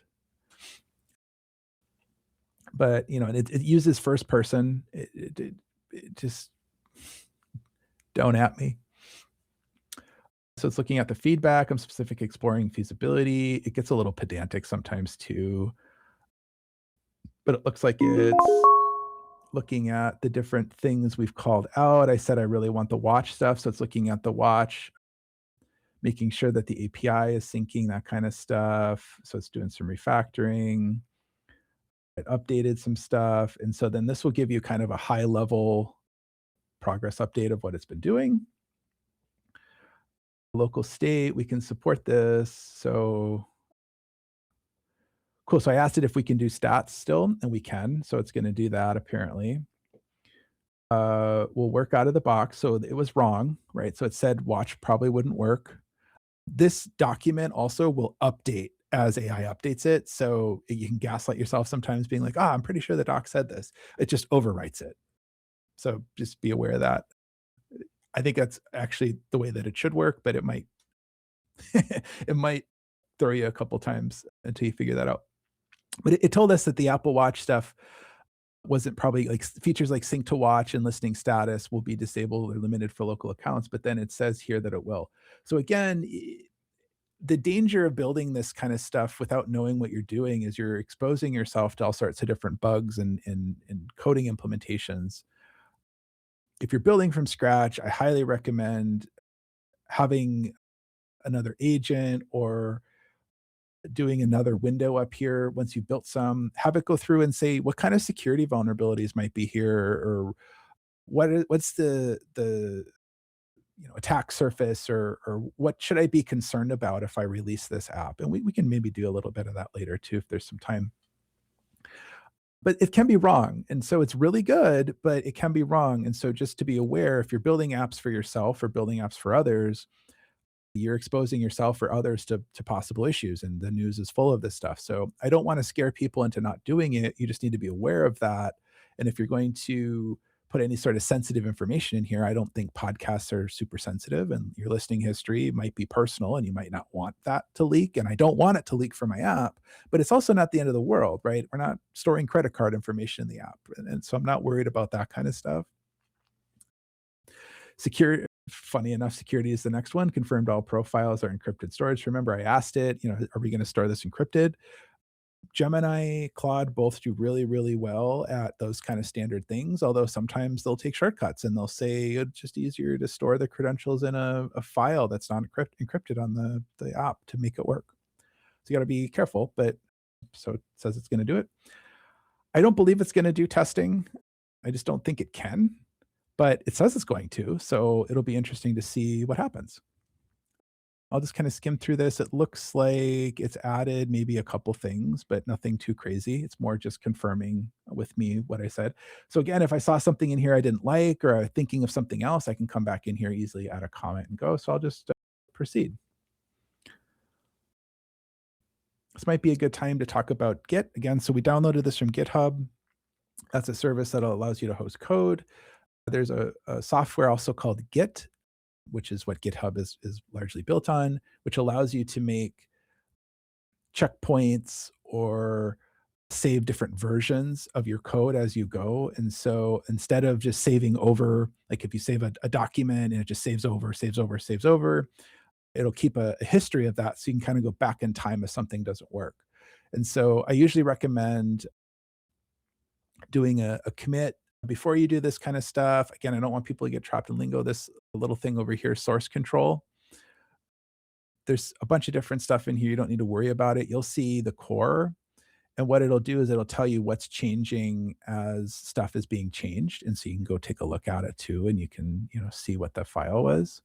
But, it uses first person. It just don't at me. So it's looking at the feedback. I'm specific exploring feasibility. It gets a little pedantic sometimes too. But it looks like it's looking at the different things we've called out. I said I really want the watch stuff. So it's looking at the watch, making sure that the API is syncing, that kind of stuff. So it's doing some refactoring. It updated some stuff. And so then this will give you kind of a high level progress update of what it's been doing. Local state, we can support this. So cool. So I asked it if we can do stats still, and we can. So it's going to do that apparently. We'll work out of the box. So it was wrong, right? So it said watch probably wouldn't work. This document also will update as AI updates it. So you can gaslight yourself sometimes being like, I'm pretty sure the doc said this. It just overwrites it. So just be aware of that. I think that's actually the way that it should work, but it might it might throw you a couple times until you figure that out. But it told us that the Apple Watch stuff wasn't probably like features like sync to watch and listening status will be disabled or limited for local accounts, but then it says here that it will. So again, The danger of building this kind of stuff without knowing what you're doing is you're exposing yourself to all sorts of different bugs and coding implementations. If you're building from scratch, I highly recommend having another agent or doing another window up here once you've built some. Have it go through and say what kind of security vulnerabilities might be here, or what's the attack surface, or what should I be concerned about if I release this app? And we can maybe do a little bit of that later too if there's some time. But it can be wrong, and so it's really good, but it can be wrong, and so just to be aware, if you're building apps for yourself or building apps for others, you're exposing yourself or others to possible issues, and the news is full of this stuff. So I don't want to scare people into not doing it. You just need to be aware of that. And if you're going to put any sort of sensitive information in here, I don't think podcasts are super sensitive, and your listening history might be personal and you might not want that to leak. And I don't want it to leak for my app, but it's also not the end of the world, right? We're not storing credit card information in the app. And so I'm not worried about that kind of stuff. Secure Funny enough, security is the next one. Confirmed all profiles are encrypted storage. Remember, I asked it, are we going to store this encrypted? Gemini, Claude both do really, really well at those kind of standard things, although sometimes they'll take shortcuts and they'll say it's just easier to store the credentials in a file that's not encrypted on the app to make it work. So you got to be careful, but so it says it's going to do it. I don't believe it's going to do testing. I just don't think it can, but it says it's going to. So it'll be interesting to see what happens. I'll just kind of skim through this. It looks like it's added maybe a couple things, but nothing too crazy. It's more just confirming with me what I said. So again, if I saw something in here I didn't like, or I'm thinking of something else, I can come back in here easily, add a comment and go. So I'll just proceed. This might be a good time to talk about Git again. So we downloaded this from GitHub. That's a service that allows you to host code. There's a software also called Git, which is what GitHub is largely built on, which allows you to make checkpoints or save different versions of your code as you go. And so instead of just saving over, like if you save a document and it just saves over, saves over, saves over, it'll keep a history of that so you can kind of go back in time if something doesn't work. And so I usually recommend doing a commit before you do this kind of stuff. Again, I don't want people to get trapped in lingo. This little thing over here, source control. There's a bunch of different stuff in here. You don't need to worry about it. You'll see the core. And what it'll do is it'll tell you what's changing as stuff is being changed. And so you can go take a look at it too, and you can, see what the file was.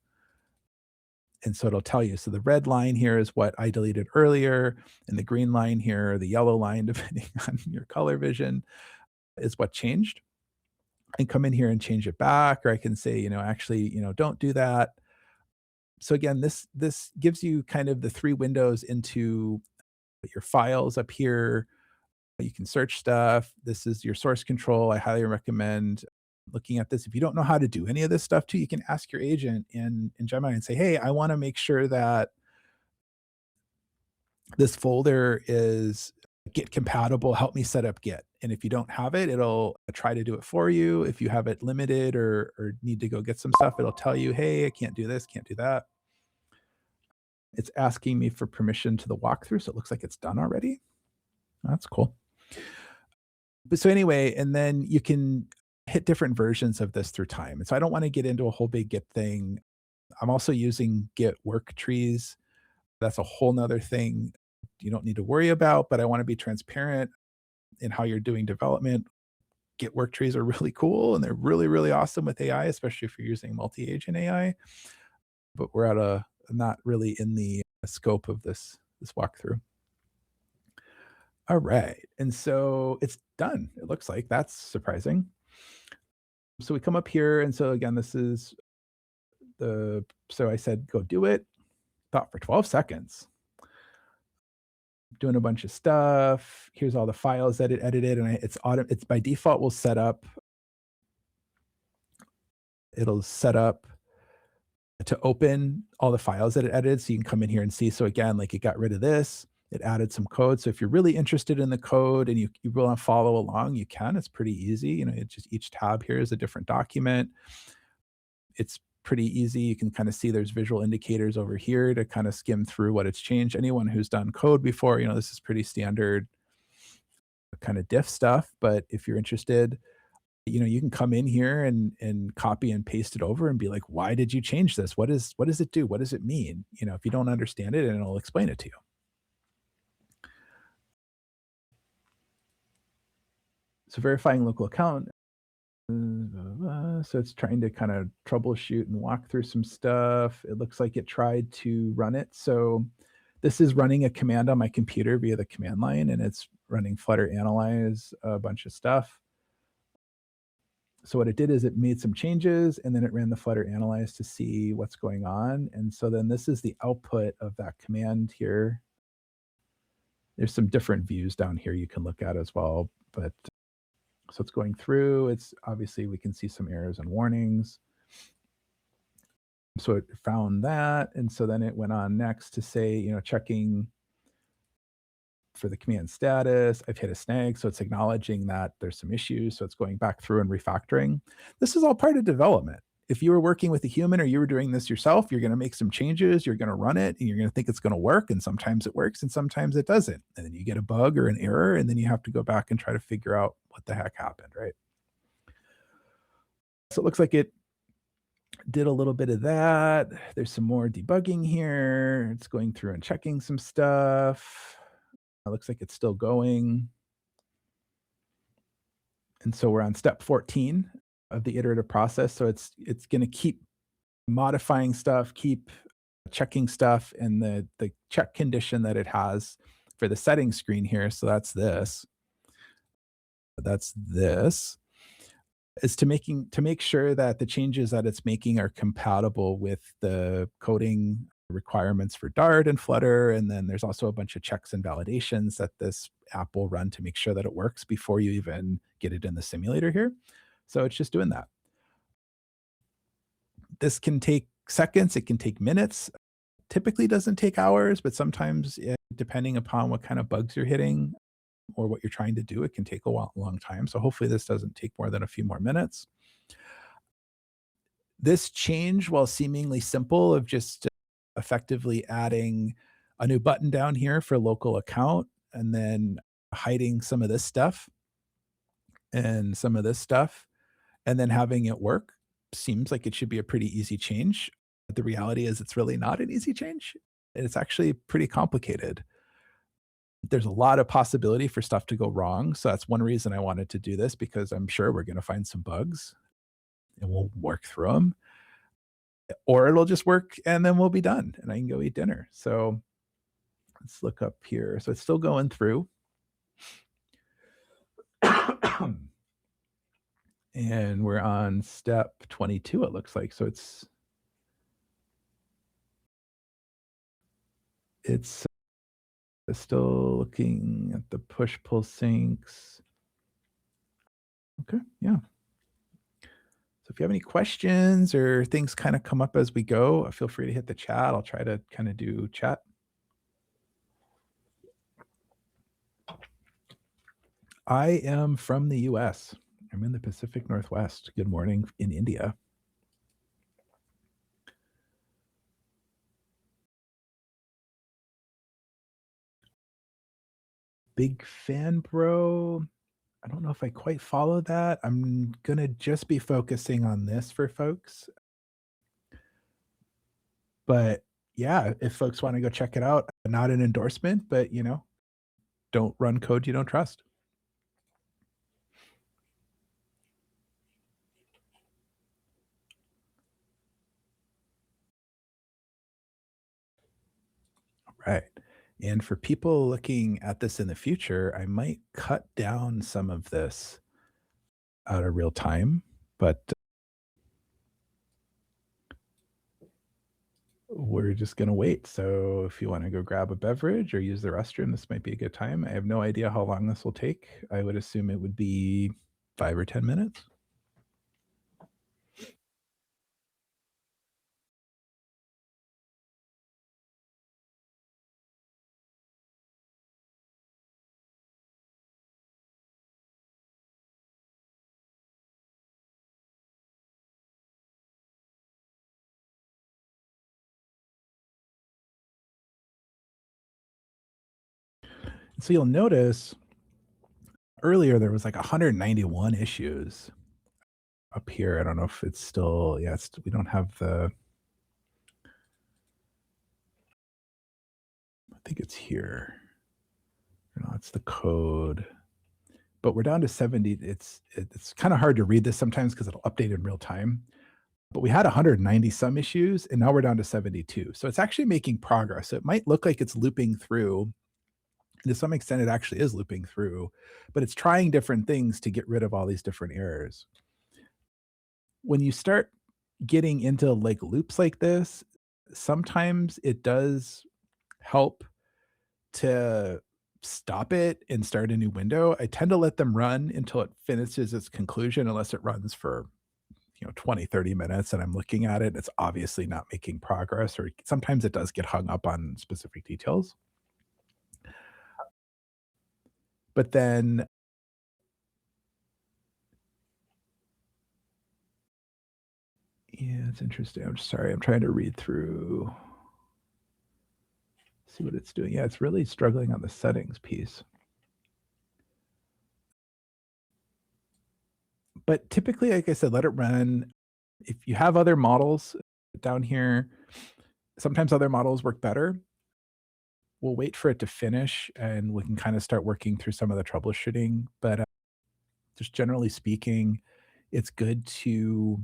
And so it'll tell you. So the red line here is what I deleted earlier, and the green line here, the yellow line, depending on your color vision, is what changed. I can come in here and change it back, or I can say, actually, don't do that. So again, this gives you kind of the three windows into your files up here. You can search stuff. This is your source control. I highly recommend looking at this. If you don't know how to do any of this stuff too, you can ask your agent in Gemini and say, hey, I want to make sure that this folder is Git compatible. Help me set up Git. And if you don't have it, it'll try to do it for you. If you have it limited or need to go get some stuff, it'll tell you, hey, I can't do this, can't do that. It's asking me for permission to the walkthrough. So it looks like it's done already. That's cool. But so anyway, and then you can hit different versions of this through time. And so I don't want to get into a whole big Git thing. I'm also using Git work trees. That's a whole nother thing you don't need to worry about, but I want to be transparent in how you're doing development. Git work trees are really cool, and they're really, really awesome with AI, especially if you're using multi-agent AI. But we're at not really in the scope of this walkthrough. All right, and so it's done. It looks like that's surprising. So we come up here, and so again, this is so I said, go do it. Thought for 12 seconds. Doing a bunch of stuff. Here's all the files that it edited, and it's by default will set up. It'll set up to open all the files that it edited, so you can come in here and see. So again, like it got rid of this. It added some code. So if you're really interested in the code and you want to follow along, you can. It's pretty easy. It's just each tab here is a different document. It's pretty easy. You can kind of see there's visual indicators over here to kind of skim through what it's changed. Anyone who's done code before, this is pretty standard kind of diff stuff. But if you're interested, you can come in here and copy and paste it over and be like, why did you change this? What does it do? What does it mean? If you don't understand it, and it'll explain it to you. So verifying local account. So it's trying to kind of troubleshoot and walk through some stuff. It looks like it tried to run it. So this is running a command on my computer via the command line, and it's running Flutter analyze a bunch of stuff. So what it did is it made some changes, and then it ran the Flutter analyze to see what's going on. And so then this is the output of that command here. There's some different views down here you can look at as well, but so it's going through. It's obviously, we can see some errors and warnings. So it found that. And so then it went on next to say, checking for the command status. I've hit a snag. So it's acknowledging that there's some issues. So it's going back through and refactoring. This is all part of development. If you were working with a human or you were doing this yourself, you're going to make some changes, you're going to run it, and you're going to think it's going to work. And sometimes it works and sometimes it doesn't. And then you get a bug or an error, and then you have to go back and try to figure out what the heck happened, right? So it looks like it did a little bit of that. There's some more debugging here. It's going through and checking some stuff. It looks like it's still going. And so we're on step 14 of the iterative process. So it's going to keep modifying stuff, keep checking stuff, and the check condition that it has for the settings screen here. So that's this. That's this. Is to make sure that the changes that it's making are compatible with the coding requirements for Dart and Flutter. And then there's also a bunch of checks and validations that this app will run to make sure that it works before you even get it in the simulator here. So it's just doing that. This can take seconds, it can take minutes. Typically doesn't take hours, but sometimes, depending upon what kind of bugs you're hitting or what you're trying to do, it can take a long time. So hopefully this doesn't take more than a few more minutes. This change, while seemingly simple, of just effectively adding a new button down here for local account, and then hiding some of this stuff and some of this stuff, and then having it work, seems like it should be a pretty easy change. But the reality is it's really not an easy change. It's actually pretty complicated. There's a lot of possibility for stuff to go wrong. So that's one reason I wanted to do this, because I'm sure we're going to find some bugs and we'll work through them. Or it'll just work and then we'll be done and I can go eat dinner. So let's look up here. So it's still going through. And we're on step 22, it looks like. So it's still looking at the push pull syncs. Okay, yeah. So if you have any questions or things kind of come up as we go, feel free to hit the chat. I'll try to kind of do chat. I am from the US. I'm in the Pacific Northwest. Good morning in India. Big fan, bro. I don't know if I quite follow that. I'm going to just be focusing on this for folks. But yeah, if folks want to go check it out, not an endorsement, but don't run code you don't trust. Right. And for people looking at this in the future, I might cut down some of this out of real time, but we're just going to wait. So if you want to go grab a beverage or use the restroom, this might be a good time. I have no idea how long this will take. I would assume it would be 5 or 10 minutes. So you'll notice earlier there was like 191 issues up here. I don't know if it's still, yeah, we don't have I think it's here. No, it's the code. But we're down to 70. It's kind of hard to read this sometimes because it'll update in real time. But we had 190 some issues, and now we're down to 72. So it's actually making progress. So it might look like it's looping through. And to some extent, it actually is looping through, but it's trying different things to get rid of all these different errors. When you start getting into like loops like this, sometimes it does help to stop it and start a new window. I tend to let them run until it finishes its conclusion, unless it runs for 20, 30 minutes and I'm looking at it. It's obviously not making progress, or sometimes it does get hung up on specific details. But then yeah, it's interesting. I'm sorry. I'm trying to read through, see what it's doing. Yeah, it's really struggling on the settings piece. But typically, like I said, let it run. If you have other models down here, sometimes other models work better. We'll wait for it to finish and we can kind of start working through some of the troubleshooting. But just generally speaking, it's good to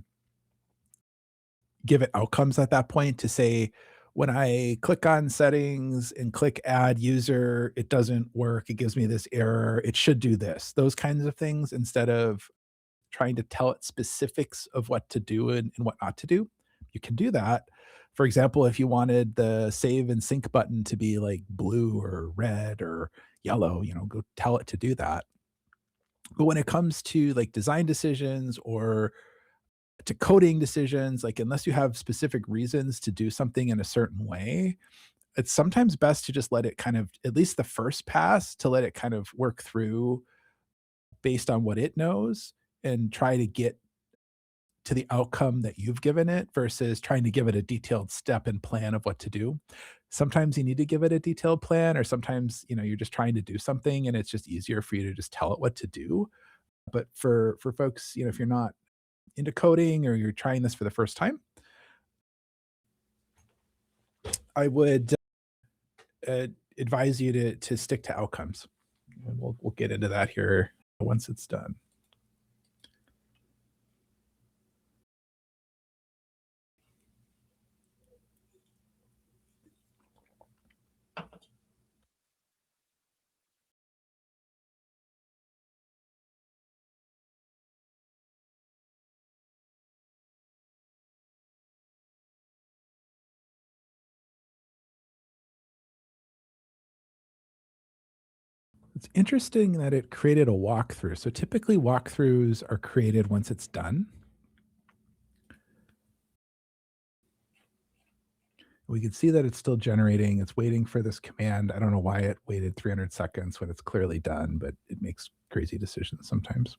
give it outcomes at that point to say, when I click on settings and click add user, it doesn't work. It gives me this error. It should do this, those kinds of things, instead of trying to tell it specifics of what to do and what not to do. You can do that. For example, if you wanted the save and sync button to be like blue or red or yellow, go tell it to do that. But when it comes to like design decisions or to coding decisions, like unless you have specific reasons to do something in a certain way, it's sometimes best to just let it kind of, at least the first pass, to let it kind of work through based on what it knows and try to get to the outcome that you've given it versus trying to give it a detailed step and plan of what to do. Sometimes you need to give it a detailed plan, or sometimes, you're just trying to do something and it's just easier for you to just tell it what to do. But for folks, if you're not into coding or you're trying this for the first time, I would advise you to stick to outcomes. And we'll get into that here once it's done. It's interesting that it created a walkthrough. So typically walkthroughs are created once it's done. We can see that it's still generating. It's waiting for this command. I don't know why it waited 300 seconds when it's clearly done, but it makes crazy decisions sometimes.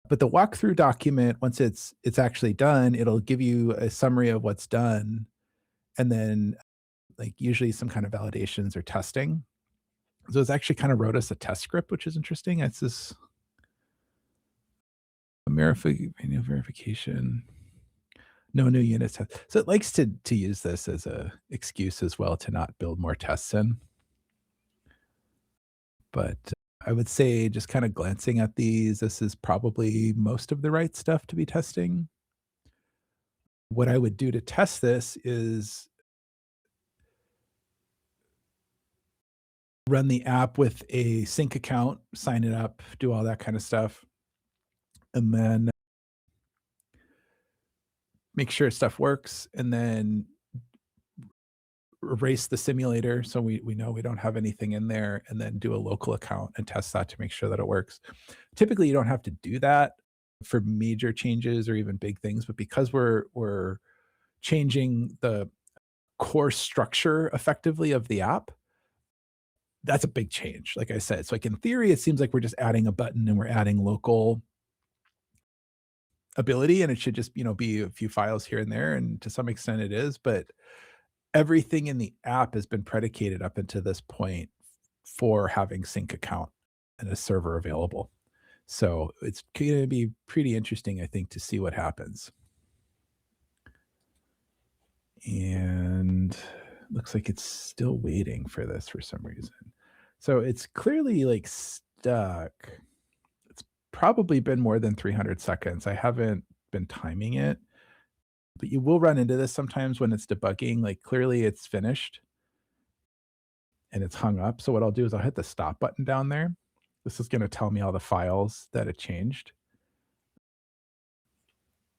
But the walkthrough document, once it's actually done, it'll give you a summary of what's done, and then like usually some kind of validations or testing. So it's actually kind of wrote us a test script, which is interesting. It's this manual verification. No new unit test. So it likes to use this as a excuse as well to not build more tests in. But I would say, just kind of glancing at these, this is probably most of the right stuff to be testing. What I would do to test this is run the app with a sync account, sign it up, do all that kind of stuff, and then make sure stuff works, and then erase the simulator so we know we don't have anything in there, and then do a local account and test that to make sure that it works. Typically, you don't have to do that for major changes or even big things, but because we're changing the core structure effectively of the app, that's a big change, like I said. So like in theory, it seems like we're just adding a button and we're adding local ability, and it should just, be a few files here and there, and to some extent it is, but everything in the app has been predicated up until this point for having sync account and a server available. So it's going to be pretty interesting, I think, to see what happens. And looks like it's still waiting for this for some reason. So it's clearly like stuck. It's probably been more than 300 seconds. I haven't been timing it, but you will run into this sometimes when it's debugging. Like clearly it's finished and it's hung up. So what I'll do is I'll hit the stop button down there. This is going to tell me all the files that it changed.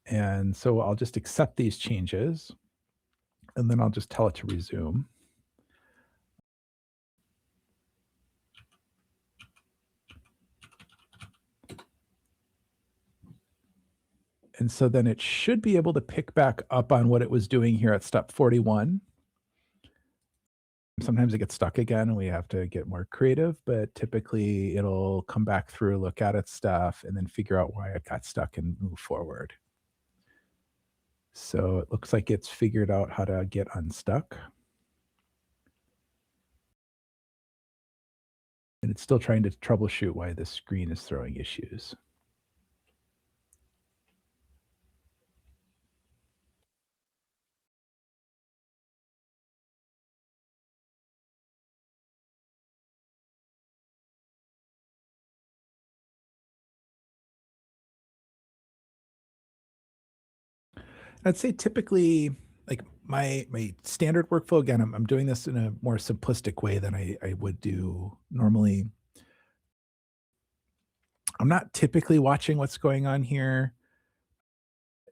And so I'll just accept these changes and then I'll just tell it to resume. And so then it should be able to pick back up on what it was doing here at step 41. Sometimes it gets stuck again and we have to get more creative, but typically it'll come back through, look at its stuff, and then figure out why it got stuck and move forward. So it looks like it's figured out how to get unstuck. And it's still trying to troubleshoot why this screen is throwing issues. I'd say typically, like my standard workflow, again, I'm doing this in a more simplistic way than I would do normally. I'm not typically watching what's going on here.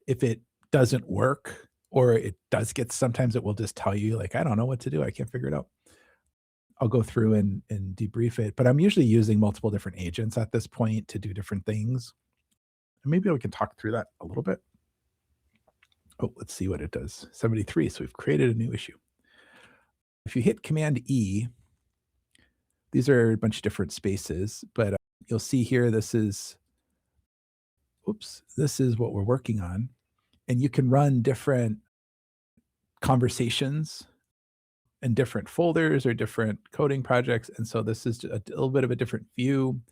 If it doesn't work or it does get, sometimes it will just tell you like, I don't know what to do. I can't figure it out. I'll go through and debrief it, but I'm usually using multiple different agents at this point to do different things. And maybe we can talk through that a little bit. Oh, let's see what it does. 73. So we've created a new issue. If you hit Command E, these are a bunch of different spaces, but you'll see here, this is what we're working on. And you can run different conversations in different folders or different coding projects. And so this is a little bit of a different view.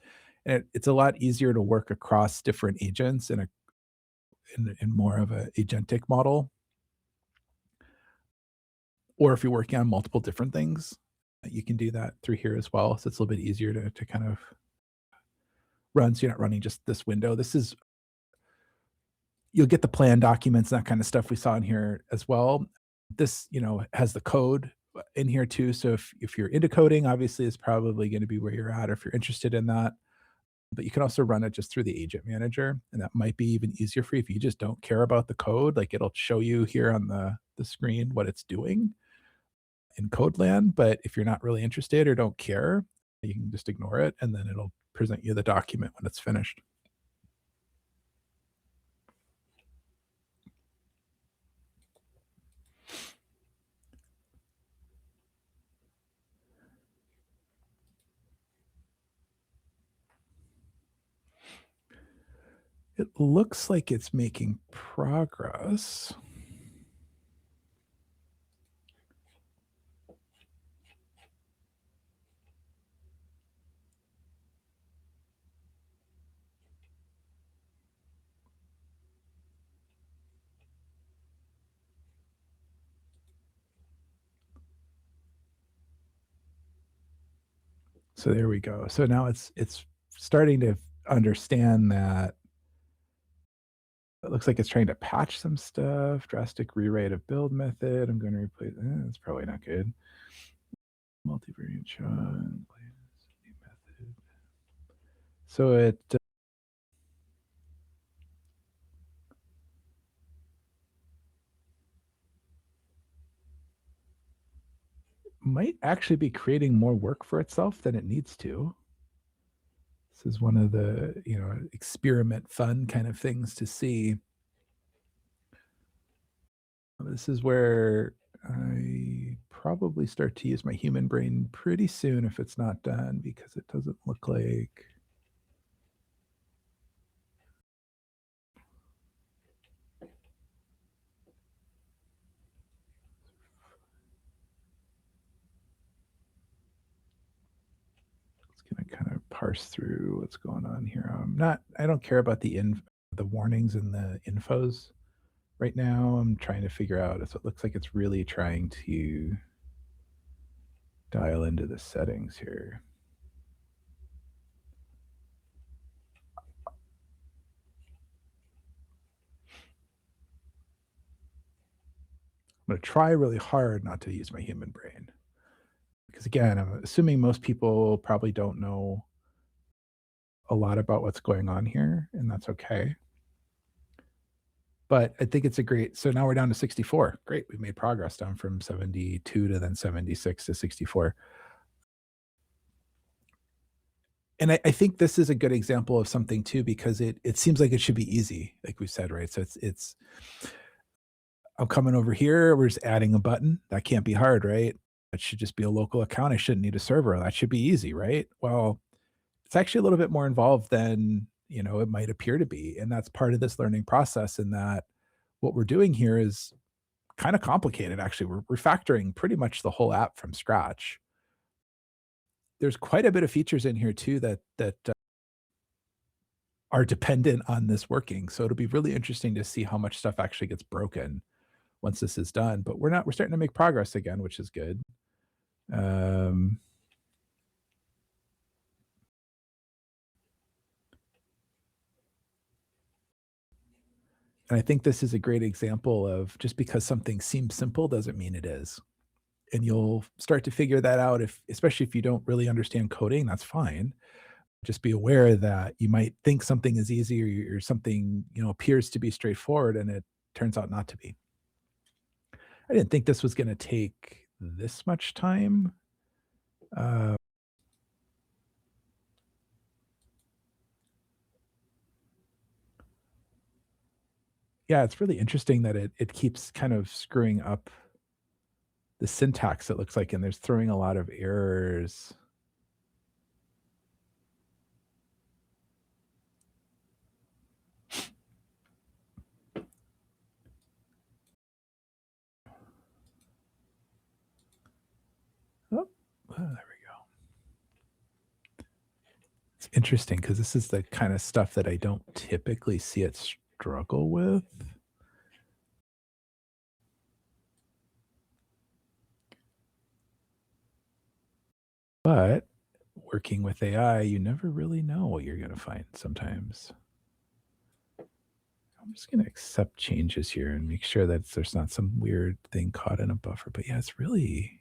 And it's a lot easier to work across different agents in more of a agentic model. Or if you're working on multiple different things, you can do that through here as well. So it's a little bit easier to kind of run. So you're not running just this window. This is, you'll get the plan documents, that kind of stuff we saw in here as well. This, has the code in here too. So if you're into coding, obviously is probably going to be where you're at, or if you're interested in that. But you can also run it just through the agent manager. And that might be even easier for you if you just don't care about the code. Like it'll show you here on the screen what it's doing in code land. But if you're not really interested or don't care, you can just ignore it. And then it'll present you the document when it's finished. It looks like it's making progress. So there we go. So now it's starting to understand that. It looks like it's trying to patch some stuff. Drastic rewrite of build method. I'm going to replace. That's probably not good. Multivariant shot. Method. So it might actually be creating more work for itself than it needs to. This is one of the experiment fun kind of things to see. This is where I probably start to use my human brain pretty soon if it's not done, because it doesn't look like. gonna kind of parse through what's going on here. I don't care about the warnings and the infos right now. I'm trying to figure out, so it looks like it's really trying to dial into the settings here. I'm going to try really hard not to use my human brain. Because again, I'm assuming most people probably don't know a lot about what's going on here, and that's okay. But I think it's a great, so now we're down to 64. Great. We made progress down from 72 to then 76 to 64. And I think this is a good example of something too, because it seems like it should be easy, like we said, right? So it's I'm coming over here, we're just adding a button. That can't be hard, right? It should just be a local account. I shouldn't need a server. That should be easy, right? Well, it's actually a little bit more involved than, it might appear to be. And that's part of this learning process, in that what we're doing here is kind of complicated, actually. We're refactoring pretty much the whole app from scratch. There's quite a bit of features in here too that are dependent on this working. So it'll be really interesting to see how much stuff actually gets broken once this is done. But we're starting to make progress again, which is good. And I think this is a great example of, just because something seems simple doesn't mean it is. And you'll start to figure that out, especially if you don't really understand coding, that's fine. Just be aware that you might think something is easy, or something, appears to be straightforward, and it turns out not to be. I didn't think this was going to take this much time. Uh, yeah, it's really interesting that it keeps kind of screwing up the syntax, it looks like, and there's throwing a lot of errors. Oh, there we go. It's interesting because this is the kind of stuff that I don't typically see it struggle with. But working with AI, you never really know what you're going to find sometimes. I'm just going to accept changes here and make sure that there's not some weird thing caught in a buffer. But yeah, it's really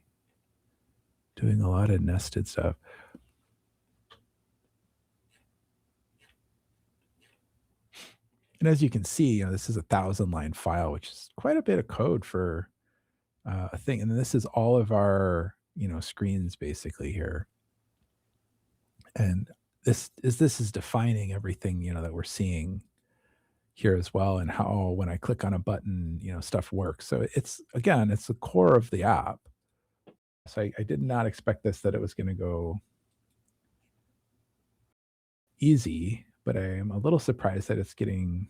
doing a lot of nested stuff. And as you can see, this is a 1,000-line file, which is quite a bit of code for a thing. And then this is all of our, screens basically here. And this is defining everything, that we're seeing here as well, and how when I click on a button, stuff works. So it's the core of the app. So I did not expect that it was going to go easy, but I am a little surprised that it's getting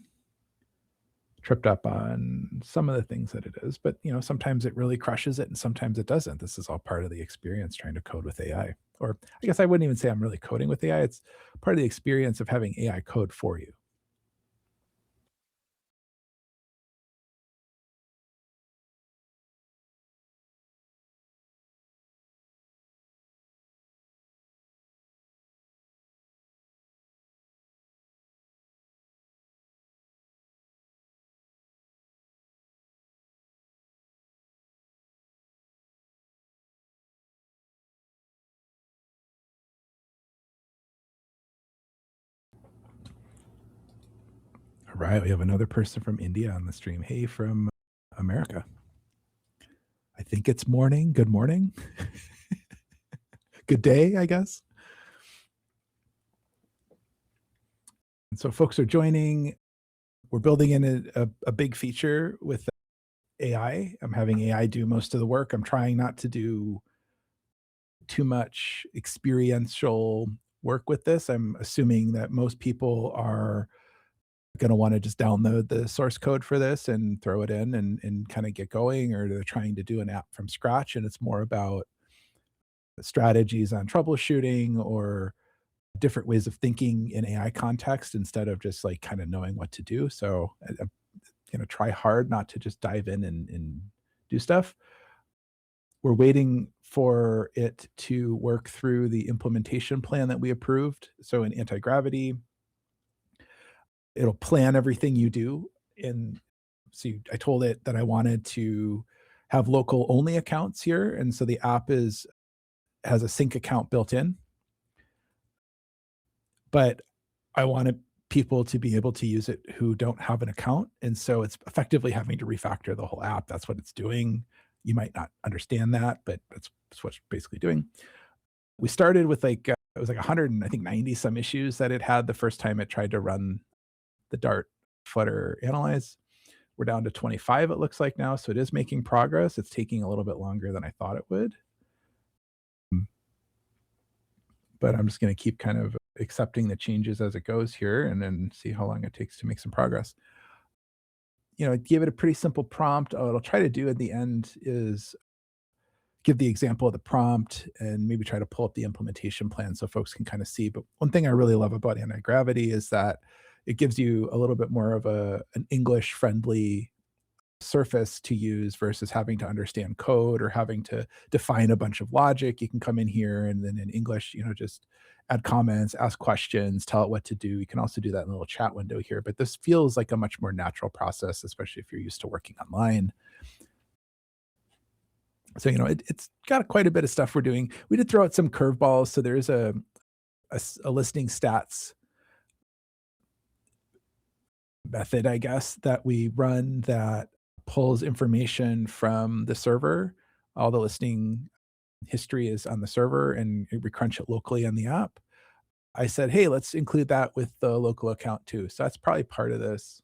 tripped up on some of the things that it is. But sometimes it really crushes it, and sometimes it doesn't. This is all part of the experience trying to code with AI. Or I guess I wouldn't even say I'm really coding with AI. It's part of the experience of having AI code for you. All right, we have another person from India on the stream. Hey, from America. I think it's morning. Good morning. Good day, I guess. And so folks are joining. We're building in a big feature with AI. I'm having AI do most of the work. I'm trying not to do too much experiential work with this. I'm assuming that most people are going to want to just download the source code for this and throw it in and kind of get going, or they're trying to do an app from scratch. And it's more about strategies on troubleshooting, or different ways of thinking in AI context instead of just like kind of knowing what to do. So I'm gonna try hard not to just dive in and do stuff. We're waiting for it to work through the implementation plan that we approved. So in anti-gravity, it'll plan everything you do. And I told it that I wanted to have local only accounts here. And so the app has a sync account built in, but I wanted people to be able to use it who don't have an account. And so it's effectively having to refactor the whole app. That's what it's doing. You might not understand that, but that's what it's basically doing. We started with like, it was like 100 and I think 90 some issues that it had the first time it tried to run the Dart Flutter analyze. We're down to 25, it looks like now. So it is making progress. It's taking a little bit longer than I thought it would. But I'm just going to keep kind of accepting the changes as it goes here and then see how long it takes to make some progress. Give it a pretty simple prompt. What I'll try to do at the end is give the example of the prompt and maybe try to pull up the implementation plan so folks can kind of see. But one thing I really love about anti-gravity is that it gives you a little bit more of an English-friendly surface to use versus having to understand code or having to define a bunch of logic. You can come in here and then in English, just add comments, ask questions, tell it what to do. You can also do that in a little chat window here, but this feels like a much more natural process, especially if you're used to working online. So, it's got quite a bit of stuff we're doing. We did throw out some curveballs. So there's a listening stats method, I guess, that we run that pulls information from the server. All the listening history is on the server and we crunch it locally on the app. I said, hey, let's include that with the local account too. So that's probably part of this.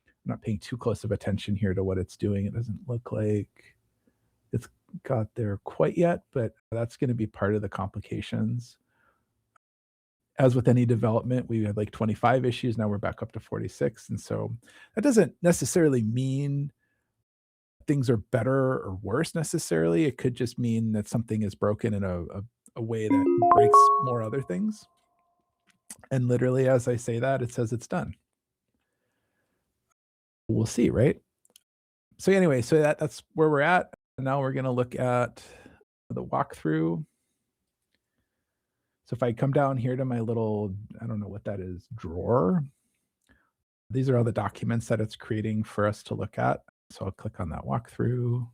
I'm not paying too close of attention here to what it's doing. It doesn't look like it's got there quite yet, but that's going to be part of the complications. As with any development, we had like 25 issues. Now we're back up to 46. And so that doesn't necessarily mean things are better or worse necessarily. It could just mean that something is broken in a way that breaks more other things. And literally, as I say that, it says it's done. We'll see, right? So anyway, so that's where we're at. Now we're going to look at the walkthrough. So if I come down here to my little, I don't know what that is, drawer, these are all the documents that it's creating for us to look at. So I'll click on that walkthrough.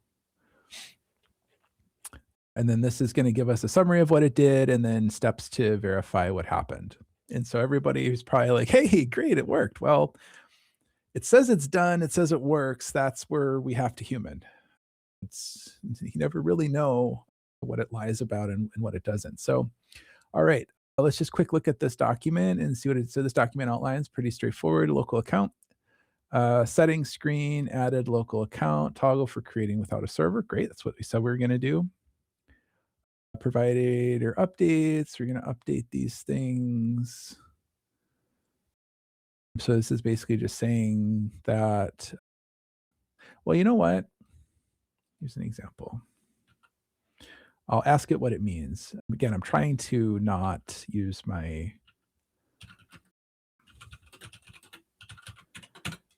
And then this is going to give us a summary of what it did and then steps to verify what happened. And so everybody who's probably like, hey, great, it worked. Well, it says it's done. It says it works. That's where we have to human. You never really know what it lies about and what it doesn't. So, all right, let's just quick look at this document and see what it says. This document outlines pretty straightforward. Local account, settings screen, added local account, toggle for creating without a server. Great, that's what we said we were going to do. Provided or updates. We're going to update these things. So this is basically just saying that, well, you know what? Here's an example. I'll ask it what it means. Again, I'm trying to not use I'm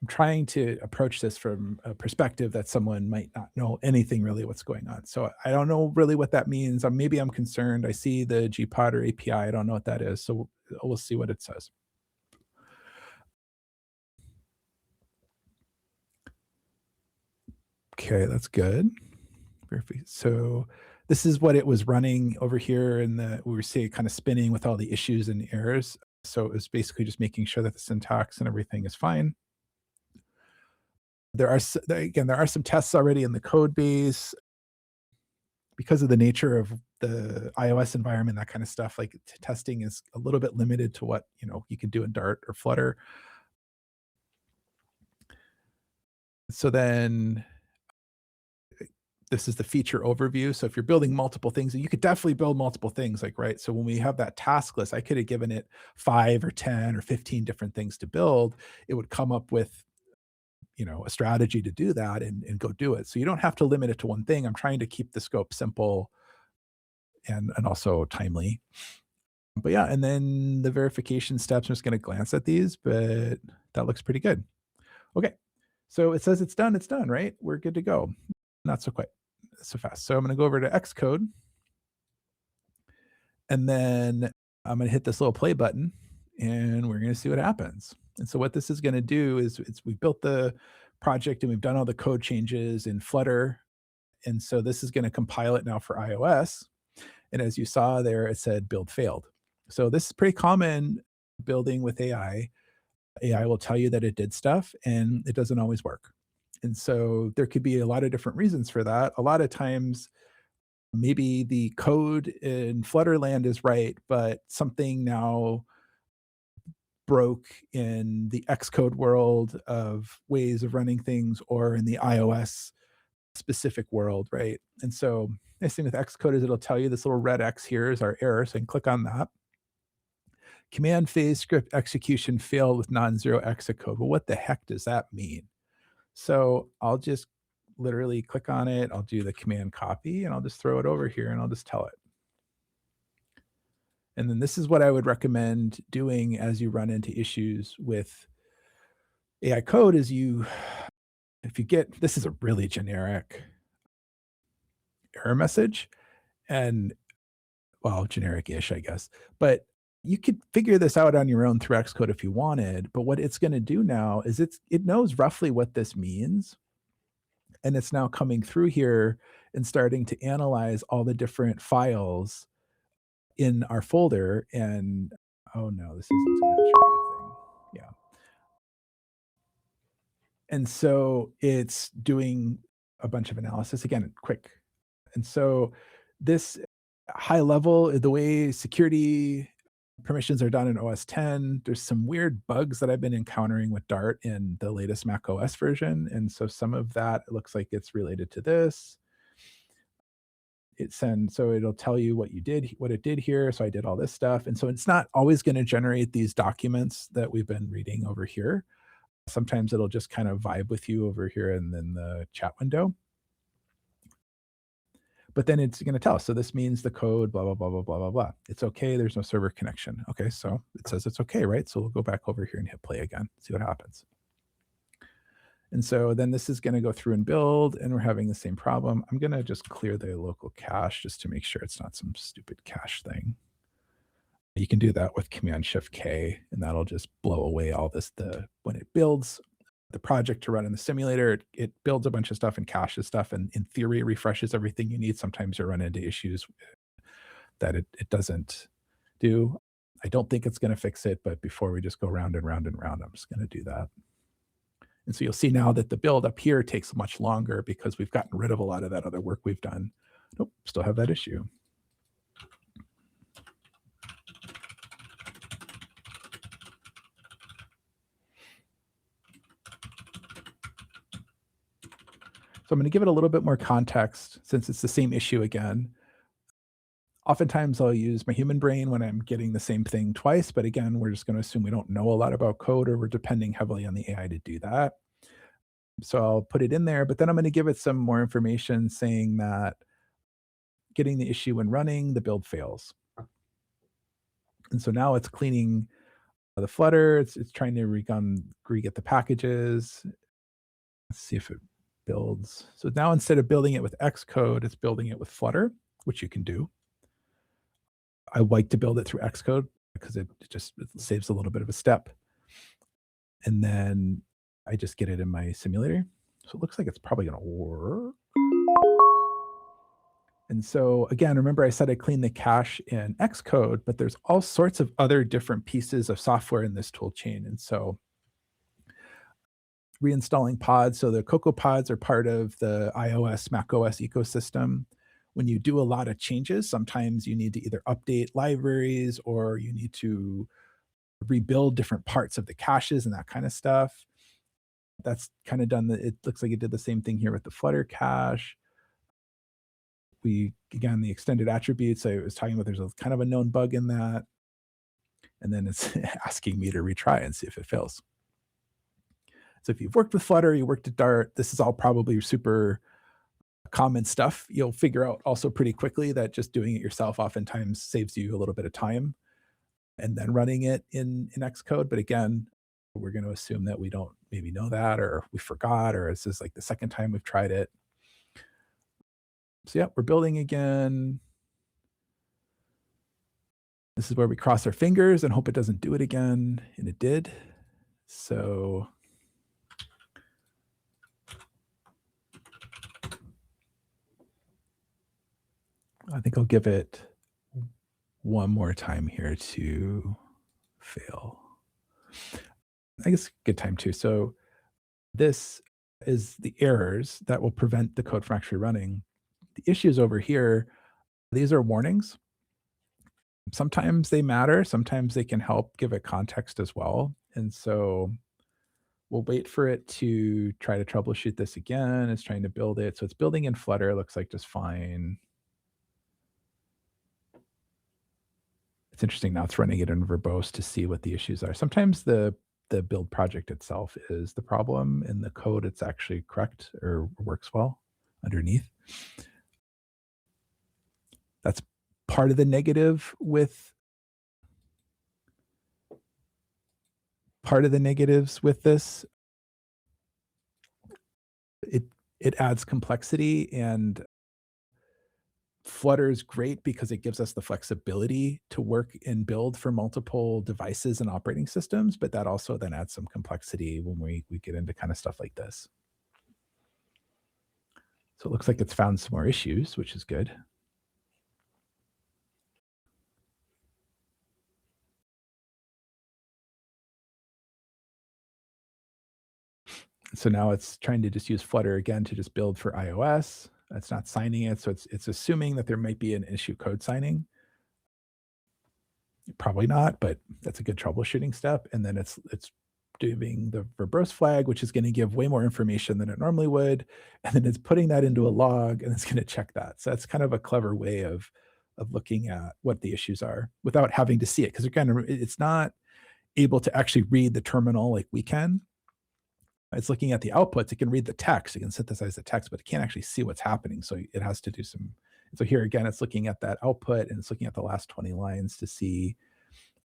trying to approach this from a perspective that someone might not know anything really what's going on. So I don't know really what that means. Maybe I'm concerned. I see the GPod or API. I don't know what that is. So we'll see what it says. Okay, that's good. So this is what it was running over here, and we were seeing kind of spinning with all the issues and errors. So it was basically just making sure that the syntax and everything is fine. There are some tests already in the code base because of the nature of the iOS environment, that kind of stuff. Like testing is a little bit limited to what you can do in Dart or Flutter. So then this is the feature overview. So if you're building multiple things, you could definitely build multiple things, like, right? So when we have that task list, I could have given it 5 or 10 or 15 different things to build. It would come up with, a strategy to do that and go do it. So you don't have to limit it to one thing. I'm trying to keep the scope simple and also timely. But yeah, and then the verification steps, I'm just going to glance at these, but that looks pretty good. Okay. So it says it's done, right? We're good to go. Not so quite so fast. So I'm going to go over to Xcode, and then I'm going to hit this little play button, and we're going to see what happens. And so what this is going to do is we built the project and we've done all the code changes in Flutter. And so this is going to compile it now for iOS. And as you saw there, it said build failed. So this is pretty common building with AI. AI will tell you that it did stuff and it doesn't always work. And so there could be a lot of different reasons for that. A lot of times, maybe the code in Flutterland is right, but something now broke in the Xcode world of ways of running things or in the iOS specific world, right? And so nice thing with Xcode is it'll tell you this little red X here is our error. So I can click on that. Command phase script execution failed with non-zero Xcode. Well, what the heck does that mean? So I'll just literally click on it. I'll do the command copy and I'll just throw it over here and I'll just tell it. And then this is what I would recommend doing as you run into issues with AI code is if you get, this is a really generic error message and well, generic-ish, I guess, but you could figure this out on your own through Xcode if you wanted. But what it's going to do now is it knows roughly what this means. And it's now coming through here and starting to analyze all the different files in our folder. And oh no, this isn't an attribute thing. Yeah. And so it's doing a bunch of analysis again, quick. And so this high level, the way security permissions are done in OS 10, there's some weird bugs that I've been encountering with Dart in the latest Mac OS version. And so some of that it looks like it's related to this. So it'll tell you what you did, what it did here. So I did all this stuff. And so it's not always going to generate these documents that we've been reading over here. Sometimes it'll just kind of vibe with you over here and then the chat window. But then it's going to tell us. So this means the code, blah, blah, blah, blah, blah, blah, blah. It's okay. There's no server connection. Okay. So it says it's okay, right? So we'll go back over here and hit play again, see what happens. And so then this is going to go through and build, and we're having the same problem. I'm going to just clear the local cache just to make sure it's not some stupid cache thing. You can do that with Command Shift K, and that'll just blow away all this. When it builds the project to run in the simulator, it builds a bunch of stuff and caches stuff, and in theory refreshes everything you need. Sometimes you run into issues that it doesn't do. I don't think it's going to fix it, but before we just go round and round and round, I'm just going to do that. And so you'll see now that the build up here takes much longer because we've gotten rid of a lot of that other work we've done. Nope, still have that issue. So I'm going to give it a little bit more context since it's the same issue again. Oftentimes I'll use my human brain when I'm getting the same thing twice, but again, we're just going to assume we don't know a lot about code or we're depending heavily on the AI to do that. So I'll put it in there, but then I'm going to give it some more information saying that getting the issue when running, the build fails. And so now it's cleaning the Flutter. It's trying to re-get the packages. Let's see if it builds. So now instead of building it with Xcode, it's building it with Flutter, which you can do. I like to build it through Xcode because it saves a little bit of a step. And then I just get it in my simulator. So it looks like it's probably going to work. And so again, remember I said I cleaned the cache in Xcode, but there's all sorts of other different pieces of software in this tool chain. And so reinstalling pods. So the Cocoa pods are part of the iOS, macOS ecosystem. When you do a lot of changes, sometimes you need to either update libraries or you need to rebuild different parts of the caches and that kind of stuff. That's kind of done. It looks like it did the same thing here with the Flutter cache. Again, the extended attributes, I was talking about, there's a kind of a known bug in that. And then it's asking me to retry and see if it fails. So if you've worked with Flutter, you worked at Dart, this is all probably super common stuff. You'll figure out also pretty quickly that just doing it yourself oftentimes saves you a little bit of time. and then running it in Xcode. But again, we're going to assume that we don't maybe know that, or we forgot, or this is like the second time we've tried it. So yeah, we're building again. This is where we cross our fingers and hope it doesn't do it again, and it did. So I think I'll give it one more time here to fail. I guess a good time too. So this is the errors that will prevent the code from actually running. The issues over here, these are warnings. Sometimes they matter. Sometimes they can help give it context as well. And so we'll wait for it to try to troubleshoot this again. It's trying to build it. So it's building in Flutter. Looks like just fine. It's interesting now it's running it in verbose to see what the issues are. Sometimes the build project itself is the problem. In the code, it's actually correct or works well underneath. That's part of the negative with part of the negatives with this. It adds complexity, and Flutter is great because it gives us the flexibility to work and build for multiple devices and operating systems, but that also then adds some complexity when we get into kind of stuff like this. So it looks like it's found some more issues, which is good. So now it's trying to just use Flutter again to just build for iOS. It's not signing it, so it's assuming that there might be an issue code signing. Probably not, but that's a good troubleshooting step. And then it's doing the verbose flag, which is going to give way more information than it normally would. And then it's putting that into a log, and it's going to check that. So that's kind of a clever way of looking at what the issues are without having to see it. Because again, it's not able to actually read the terminal like we can. It's looking at the outputs. It can read the text. It can synthesize the text, but it can't actually see what's happening. So it has to do some. So here again, it's looking at that output, and it's looking at the last 20 lines to see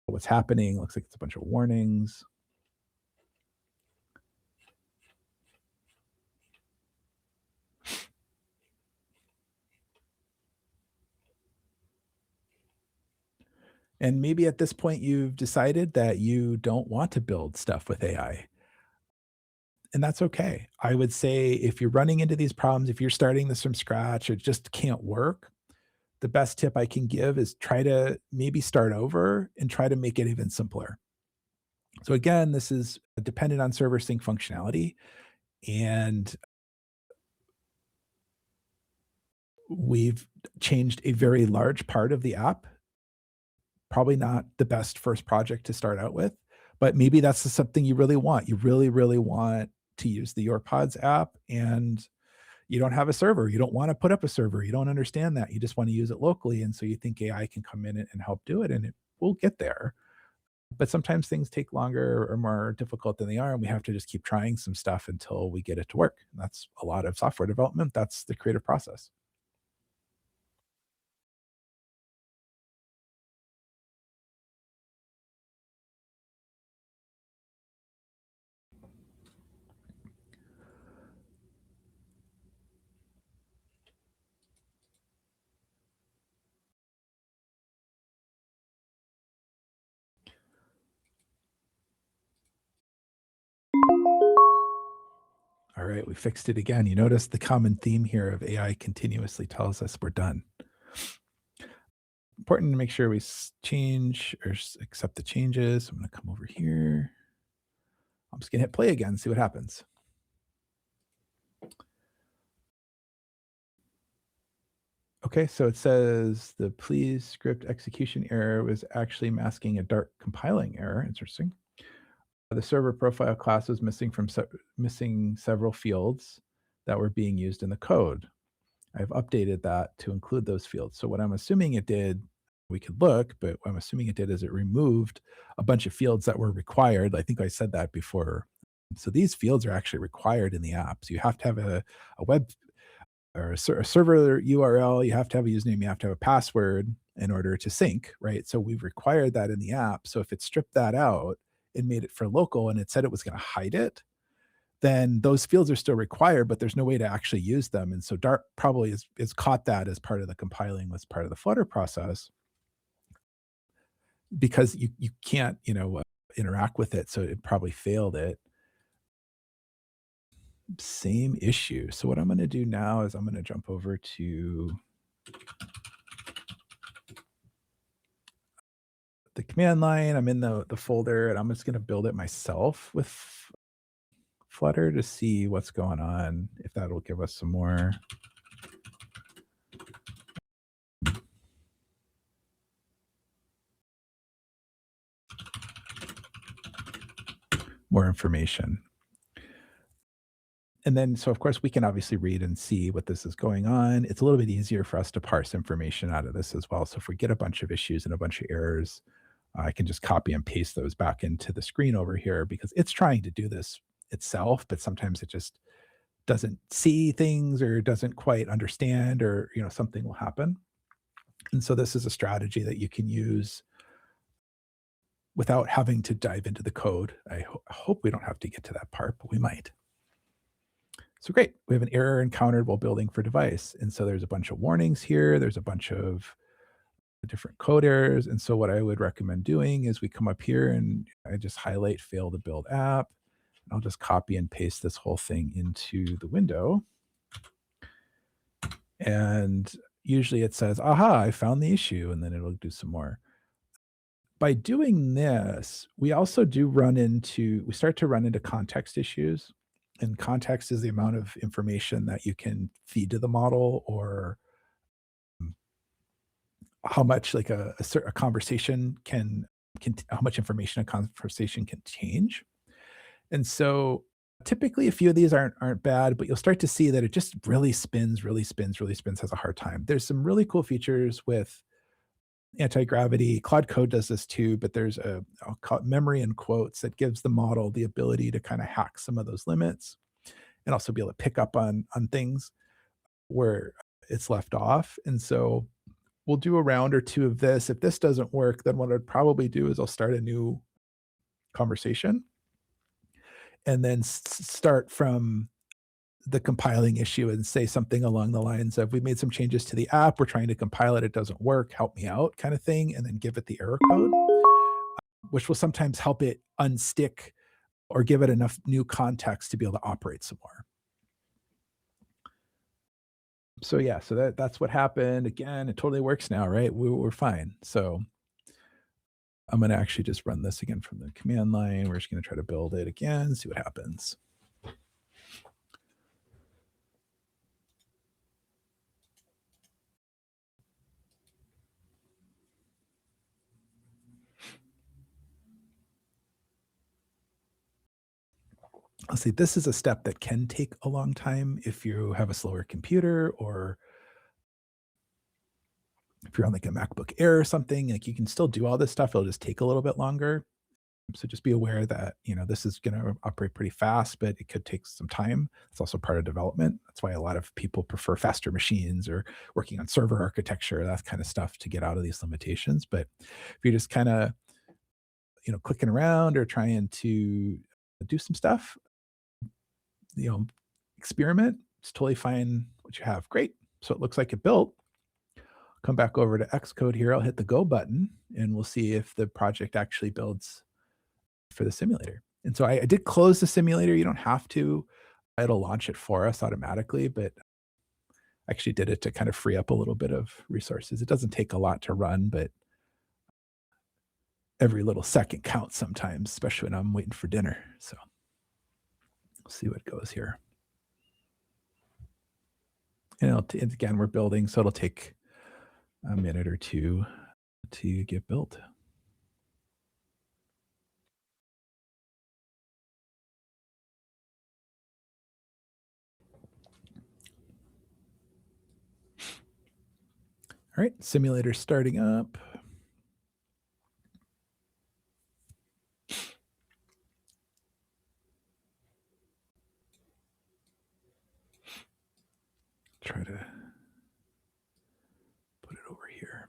what's happening. Looks like it's a bunch of warnings. And maybe at this point, you've decided that you don't want to build stuff with AI. And that's okay. I would say if you're running into these problems, if you're starting this from scratch, it just can't work. The best tip I can give is try to maybe start over and try to make it even simpler. So again, this is dependent on server sync functionality. And we've changed a very large part of the app. Probably not the best first project to start out with, but maybe that's something you really want. You really, really want to use the YourPods app, and you don't have a server. You don't want to put up a server. You don't understand that. You just want to use it locally. And so you think AI can come in and help do it, and it will get there. But sometimes things take longer or more difficult than they are, and we have to just keep trying some stuff until we get it to work. And that's a lot of software development. That's the creative process. All right, we fixed it again. You notice the common theme here of AI continuously tells us we're done. Important to make sure we change or accept the changes. I'm going to come over here. I'm just going to hit play again, see what happens. Okay, so it says the please script execution error was actually masking a dark compiling error. Interesting. The server profile class was missing from missing several fields that were being used in the code. I've updated that to include those fields. So what I'm assuming it did, we could look, but what I'm assuming it did is it removed a bunch of fields that were required. I think I said that before. So these fields are actually required in the app. So you have to have a web or a server URL, you have to have a username, you have to have a password in order to sync, right? So we've required that in the app. So if it stripped that out and made it for local and it said it was going to hide it, then those fields are still required, but there's no way to actually use them. And so Dart probably is caught that as part of the compiling, was part of the Flutter process, because you can't, interact with it. So it probably failed it. Same issue. So what I'm going to do now is I'm going to jump over to the command line. I'm in the folder, and I'm just going to build it myself with Flutter to see what's going on, if that'll give us some more information. And then, so of course, we can obviously read and see what this is going on. It's a little bit easier for us to parse information out of this as well. So if we get a bunch of issues and a bunch of errors, I can just copy and paste those back into the screen over here, because it's trying to do this itself, but sometimes it just doesn't see things or doesn't quite understand, or something will happen. And so this is a strategy that you can use without having to dive into the code. I hope we don't have to get to that part, but we might. So great, we have an error encountered while building for device. And so there's a bunch of warnings here. There's a bunch of different code errors. And so what I would recommend doing is we come up here and I just highlight fail to build app. I'll just copy and paste this whole thing into the window. And usually it says, aha, I found the issue, and then it'll do some more. By doing this, we also we start to run into context issues. And context is the amount of information that you can feed to the model, or how much like a conversation can how much information a conversation can change. And so typically a few of these aren't bad, but you'll start to see that it just really spins, has a hard time. There's some really cool features with anti-gravity. Claude Code does this too, but there's I'll call it memory in quotes, that gives the model the ability to kind of hack some of those limits, and also be able to pick up on things where it's left off. And so we'll do a round or two of this. If this doesn't work, then what I'd probably do is I'll start a new conversation, and then start from the compiling issue and say something along the lines of, we made some changes to the app, we're trying to compile it, it doesn't work, help me out, kind of thing, and then give it the error code, which will sometimes help it unstick or give it enough new context to be able to operate some more. So yeah, so that's what happened. Again, it totally works now, right? We're fine. So I'm going to actually just run this again from the command line. We're just going to try to build it again, see what happens. Let's see, this is a step that can take a long time if you have a slower computer, or if you're on like a MacBook Air or something. Like, you can still do all this stuff, it'll just take a little bit longer. So just be aware that, this is going to operate pretty fast, but it could take some time. It's also part of development. That's why a lot of people prefer faster machines, or working on server architecture, that kind of stuff, to get out of these limitations. But if you're just kind of, clicking around or trying to do some stuff, experiment, it's totally fine what you have. Great. So it looks like it built. Come back over to Xcode here. I'll hit the go button, and we'll see if the project actually builds for the simulator. And so I did close the simulator. You don't have to. It'll launch it for us automatically, but I actually did it to kind of free up a little bit of resources. It doesn't take a lot to run, but every little second counts sometimes, especially when I'm waiting for dinner. So we'll see what goes here. And again, we're building, so it'll take a minute or two to get built. All right, simulator starting up. try to put it over here.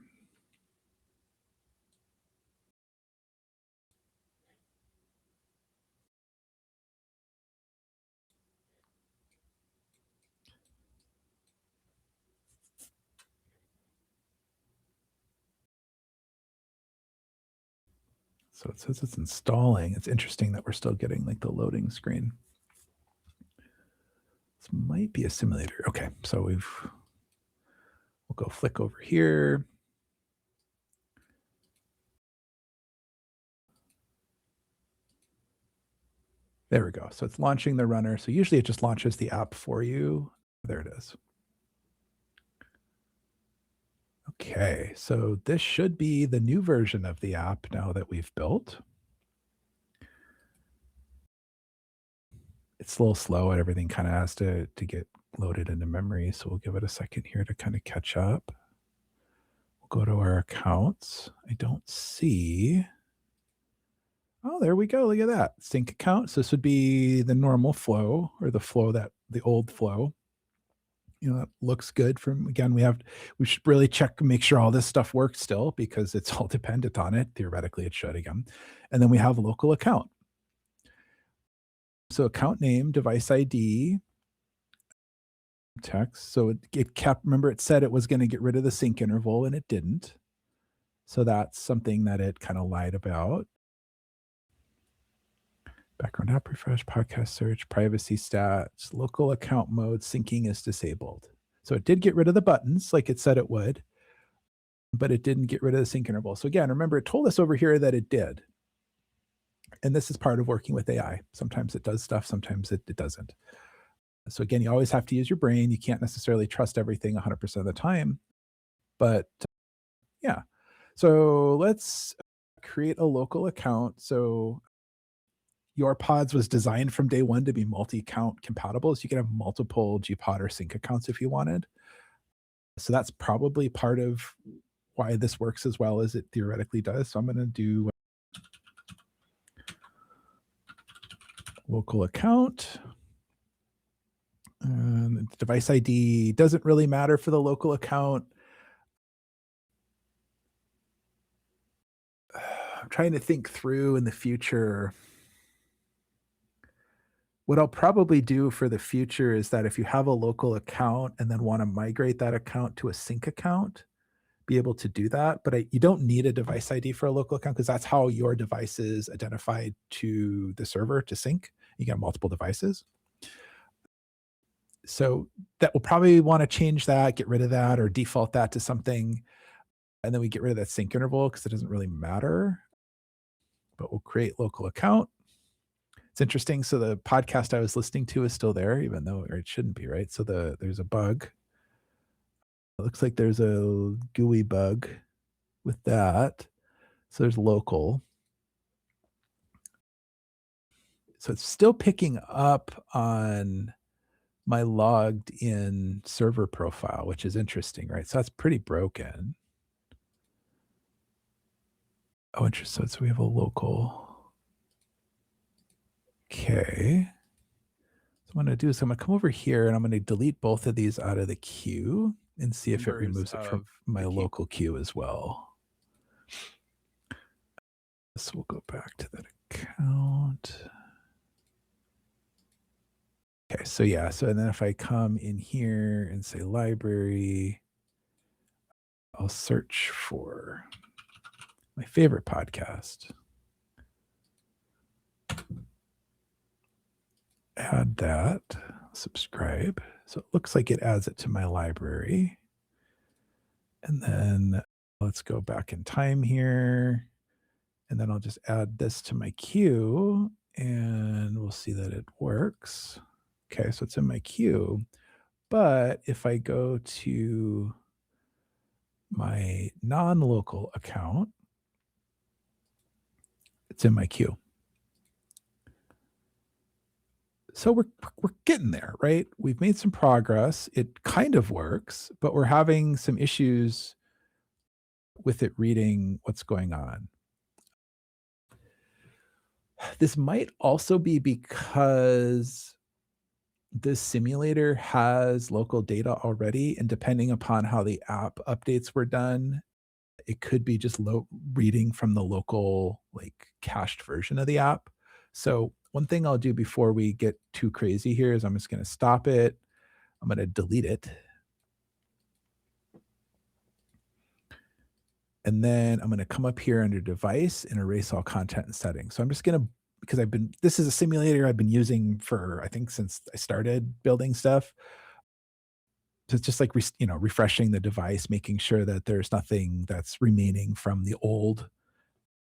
So it says it's installing. It's interesting that we're still getting like the loading screen. This might be a simulator. Okay, so we'll go flick over here. There we go. So it's launching the runner. So usually it just launches the app for you. There it is. Okay, so this should be the new version of the app now that we've built. It's a little slow and everything kind of has to get loaded into memory. So we'll give it a second here to kind of catch up. We'll go to our accounts. I don't see. Oh, there we go. Look at that. Sync account. So this would be the normal flow or the flow the old flow. You know, that looks good from, again, we should really check, make sure all this stuff works still because it's all dependent on it. Theoretically, it should again. And then we have a local account. So account name, device ID, text. So it kept, remember it said it was going to get rid of the sync interval and it didn't. So that's something that it kind of lied about. Background app refresh, podcast search, privacy stats, local account mode, syncing is disabled. So it did get rid of the buttons like it said it would, but it didn't get rid of the sync interval. So again, remember it told us over here that it did. And this is part of working with AI. Sometimes it does stuff, sometimes it doesn't. So again, you always have to use your brain. You can't necessarily trust everything 100% of the time, but yeah. So let's create a local account. So YourPods was designed from day one to be multi-account compatible. So you can have multiple GPod or sync accounts if you wanted. So that's probably part of why this works as well as it theoretically does. So I'm going to do local account. Device ID doesn't really matter for the local account. I'm trying to think through in the future. What I'll probably do for the future is that if you have a local account and then want to migrate that account to a sync account, be able to do that. But you don't need a device ID for a local account because that's how your device is identified to the server to sync. You can have multiple devices. So that we'll probably want to change that, get rid of that, or default that to something. And then we get rid of that sync interval because it doesn't really matter. But we'll create local account. It's interesting. So the podcast I was listening to is still there, even though it shouldn't be, right? So there's a bug. It looks like there's a GUI bug with that. So there's local. So it's still picking up on my logged in server profile, which is interesting, right? So that's pretty broken. Oh, interesting. So we have a local. Okay. So what I'm going to do is I'm going to come over here and I'm going to delete both of these out of the queue and see if it removes it from my local queue as well. So we'll go back to that account. Okay, so yeah, so and then if I come in here and say library, I'll search for my favorite podcast. Add that, subscribe. So it looks like it adds it to my library. And then let's go back in time here. And then I'll just add this to my queue and we'll see that it works. Okay, so it's in my queue. But if I go to my non-local account, it's in my queue. So we're getting there, right? We've made some progress. It kind of works, but we're having some issues with it reading what's going on. This might also be because this simulator has local data already, and depending upon how the app updates were done, it could be just reading from the local, like, cached version of the app. So one thing I'll do before we get too crazy here is I'm just going to stop it. I'm going to delete it. And then I'm going to come up here under device and erase all content and settings. So I'm just going to, because this is a simulator I've been using for, I think, since I started building stuff. So it's just like, refreshing the device, making sure that there's nothing that's remaining from the old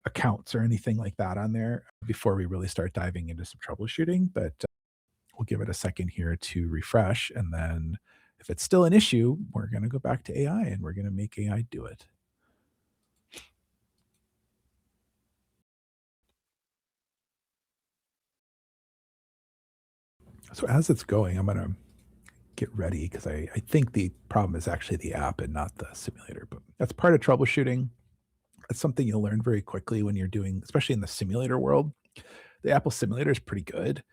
accounts or anything like that on there before we really start diving into some troubleshooting. But we'll give it a second here to refresh. And then if it's still an issue, we're going to go back to AI and we're going to make AI do it. So as it's going, I'm going to get ready because I think the problem is actually the app and not the simulator. But that's part of troubleshooting. That's something you'll learn very quickly when you're doing, especially in the simulator world. The Apple simulator is pretty good,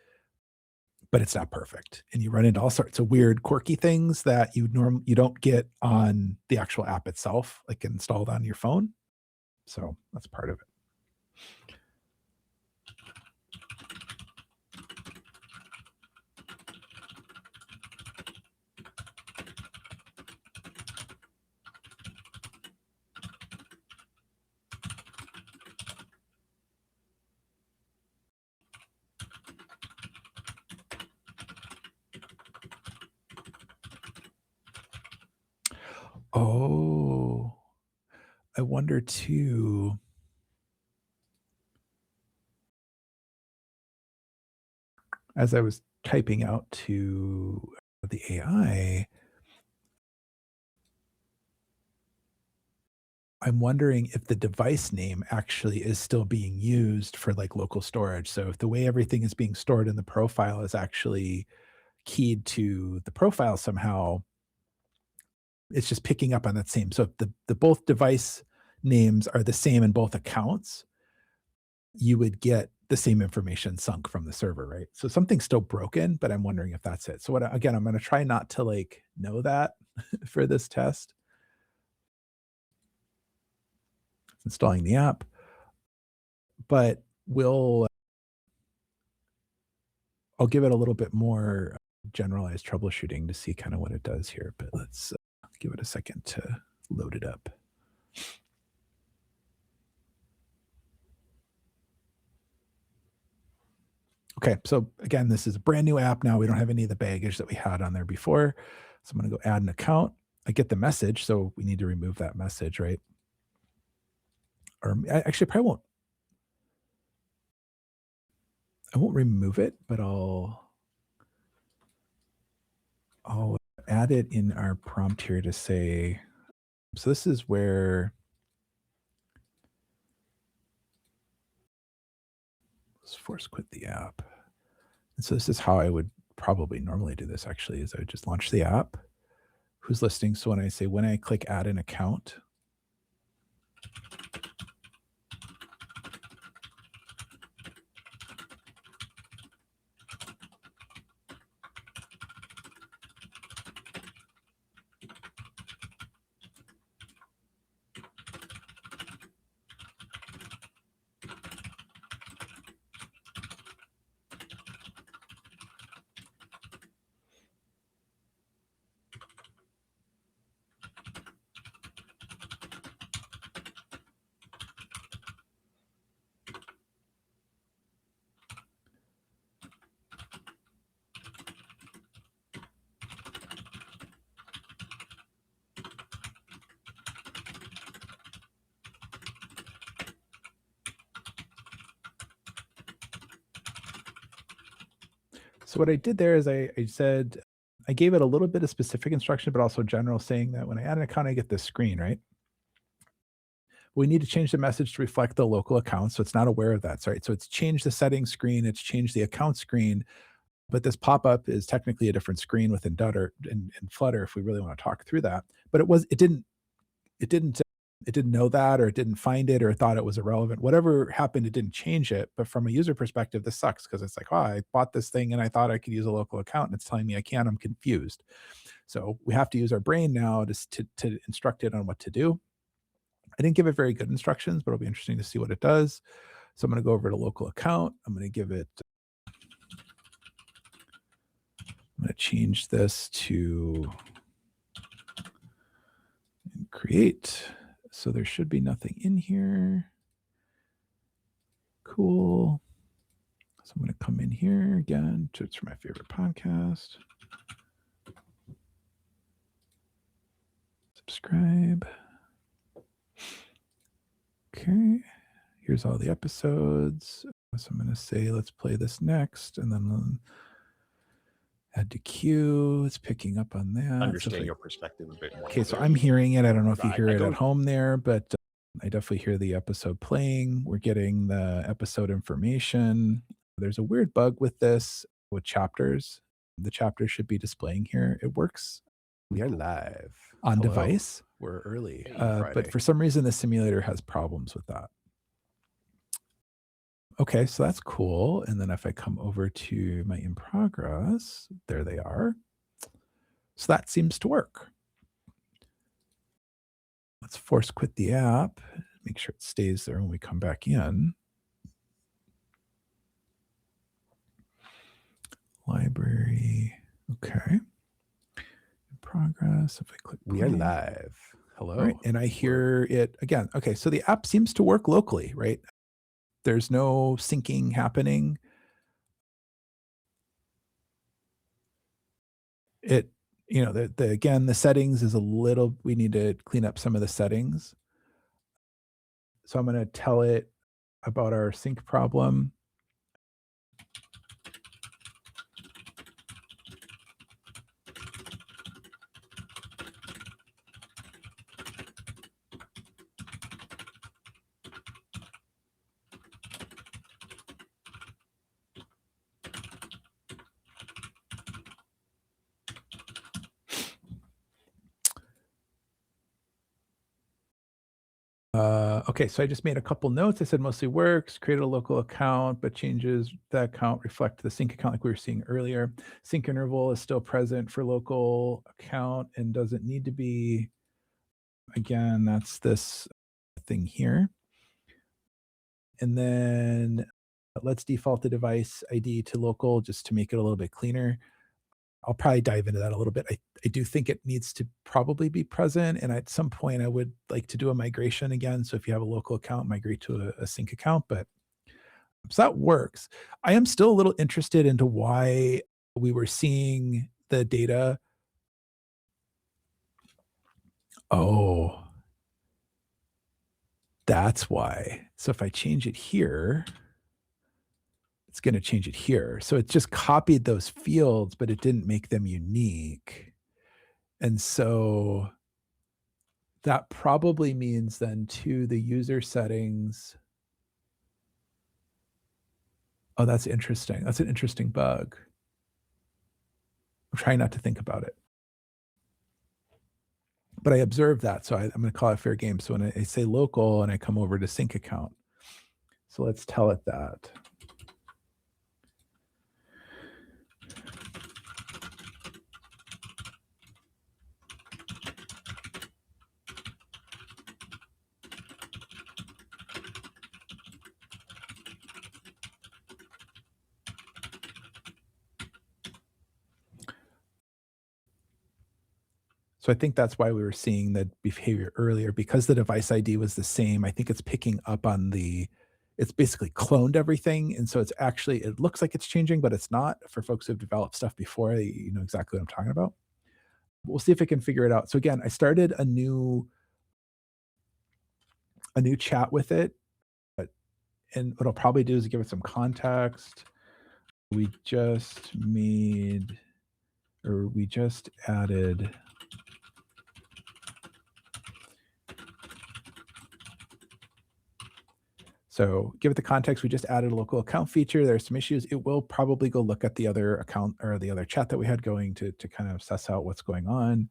but it's not perfect. And you run into all sorts of weird, quirky things that you don't get on the actual app itself, like installed on your phone. So that's part of it. Oh, I wonder too. As I was typing out to the AI, I'm wondering if the device name actually is still being used for like local storage. So if the way everything is being stored in the profile is actually keyed to the profile somehow, it's just picking up on that same. So if the both device names are the same in both accounts, you would get the same information sunk from the server, right? So something's still broken, but I'm wondering if that's it. So again, I'm going to try not to like know that for this test. Installing the app, but I'll give it a little bit more generalized troubleshooting to see kind of what it does here. But let's give it a second to load it up. Okay, so again, this is a brand new app now. We don't have any of the baggage that we had on there before. So I'm going to go add an account. I get the message, so we need to remove that message, right? Or actually, I won't remove it, but I'll add it in our prompt here to say, so this is where, let's force quit the app. And so this is how I would probably normally do this actually, is I would just launch the app. Who's listening? So when I click add an account, so what I did there is I said, I gave it a little bit of specific instruction, but also general, saying that when I add an account, I get this screen, right? We need to change the message to reflect the local account. So it's not aware of that, right? So it's changed the settings screen, it's changed the account screen, but this pop-up is technically a different screen within Flutter if we really want to talk through that. But it didn't it didn't know that, or it didn't find it, or thought it was irrelevant. Whatever happened, it didn't change it. But from a user perspective, this sucks because it's like, oh, I bought this thing and I thought I could use a local account, and it's telling me I can't. I'm confused. So we have to use our brain now to instruct it on what to do. I didn't give it very good instructions, but it'll be interesting to see what it does. So I'm going to go over to local account. I'm going to change this to create. So there should be nothing in here. Cool. So I'm going to come in here again. It's for my favorite podcast. Subscribe. Okay. Here's all the episodes. So I'm going to say, let's play this next. And then add to queue. It's picking up on that. Understand your perspective a bit more. Okay, so I'm hearing it. I don't know if you hear it at home there, but I definitely hear the episode playing. We're getting the episode information. There's a weird bug with this, with chapters. The chapters should be displaying here. It works. We are live. On device. We're early. But for some reason, the simulator has problems with that. Okay, so that's cool. And then if I come over to my in progress, there they are. So that seems to work. Let's force quit the app. Make sure it stays there when we come back in. Library. Okay. In progress. If I click we are live. Hello. Right, and I hear it again. Okay, so the app seems to work locally, right? There's no syncing happening. It, you know, again, the settings is a little, we need to clean up some of the settings. So I'm going to tell it about our sync problem. Okay, so I just made a couple notes. I said mostly works, created a local account, but changes the account reflect the sync account like we were seeing earlier. Sync interval is still present for local account and doesn't need to be. Again, that's this thing here. And then let's default the device ID to local just to make it a little bit cleaner. I'll probably dive into that a little bit. I do think it needs to probably be present. And at some point, I would like to do a migration again. So if you have a local account, migrate to a sync account. But so that works. I am still a little interested into why we were seeing the data. Oh, that's why. So if I change it here, it's going to change it here. So it just copied those fields, but it didn't make them unique. And so that probably means then to the user settings. Oh, that's interesting. That's an interesting bug. I'm trying not to think about it. But I observed that, so I'm going to call it fair game. So when I say local and I come over to sync account, so let's tell it that. So I think that's why we were seeing the behavior earlier, because the device ID was the same. I think it's picking up on it's basically cloned everything. And so it's actually, it looks like it's changing, but it's not. For folks who've developed stuff before, you know exactly what I'm talking about. We'll see if I can figure it out. So again, I started a new chat with it. And what I'll probably do is give it some context. We just added So give it the context. We just added a local account feature. There's some issues. It will probably go look at the other account or the other chat that we had going to kind of suss out what's going on.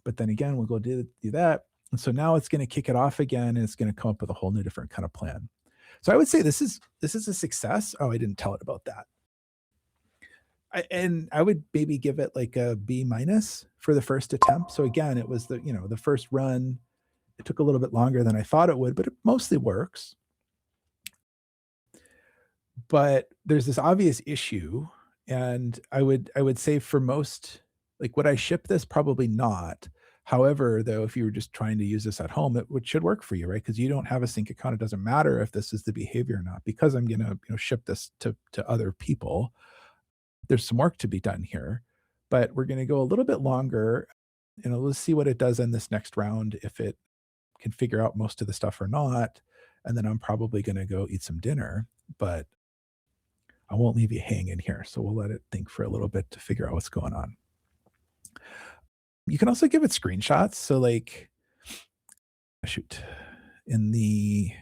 But then again, we'll go do that. And so now it's going to kick it off again, and it's going to come up with a whole new different kind of plan. So I would say this is a success. Oh, I didn't tell it about that. And I would maybe give it like a B minus for the first attempt. So again, it was the first run. It took a little bit longer than I thought it would, but it mostly works. But there's this obvious issue, and I would say for most, like, would I ship this? Probably not. However, though, if you were just trying to use this at home, should work for you, right? Because you don't have a sync account. It doesn't matter if this is the behavior or not, because I'm gonna ship this to other people. There's some work to be done here, but we're gonna go a little bit longer. Let's see what it does in this next round, if it can figure out most of the stuff or not. And then I'm probably gonna go eat some dinner, but I won't leave you hanging here. So we'll let it think for a little bit to figure out what's going on. You can also give it screenshots. So like, shoot, in the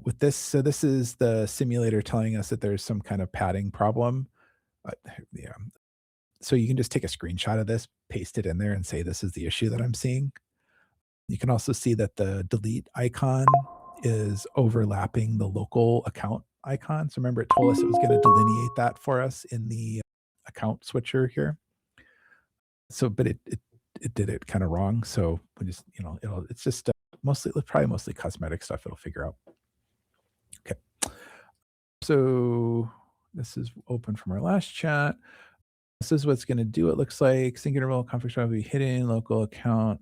with this, so this is the simulator telling us that there's some kind of padding problem. Yeah. So you can just take a screenshot of this, paste it in there, and say this is the issue that I'm seeing. You can also see that the delete icon is overlapping the local account icon. So remember, it told us it was going to delineate that for us in the account switcher here. So, but it did it kind of wrong. So we just, it's just probably mostly cosmetic stuff it'll figure out. Okay. So this is open from our last chat. This is what's going to do. It looks like sync interval conflict will be hidden, local account,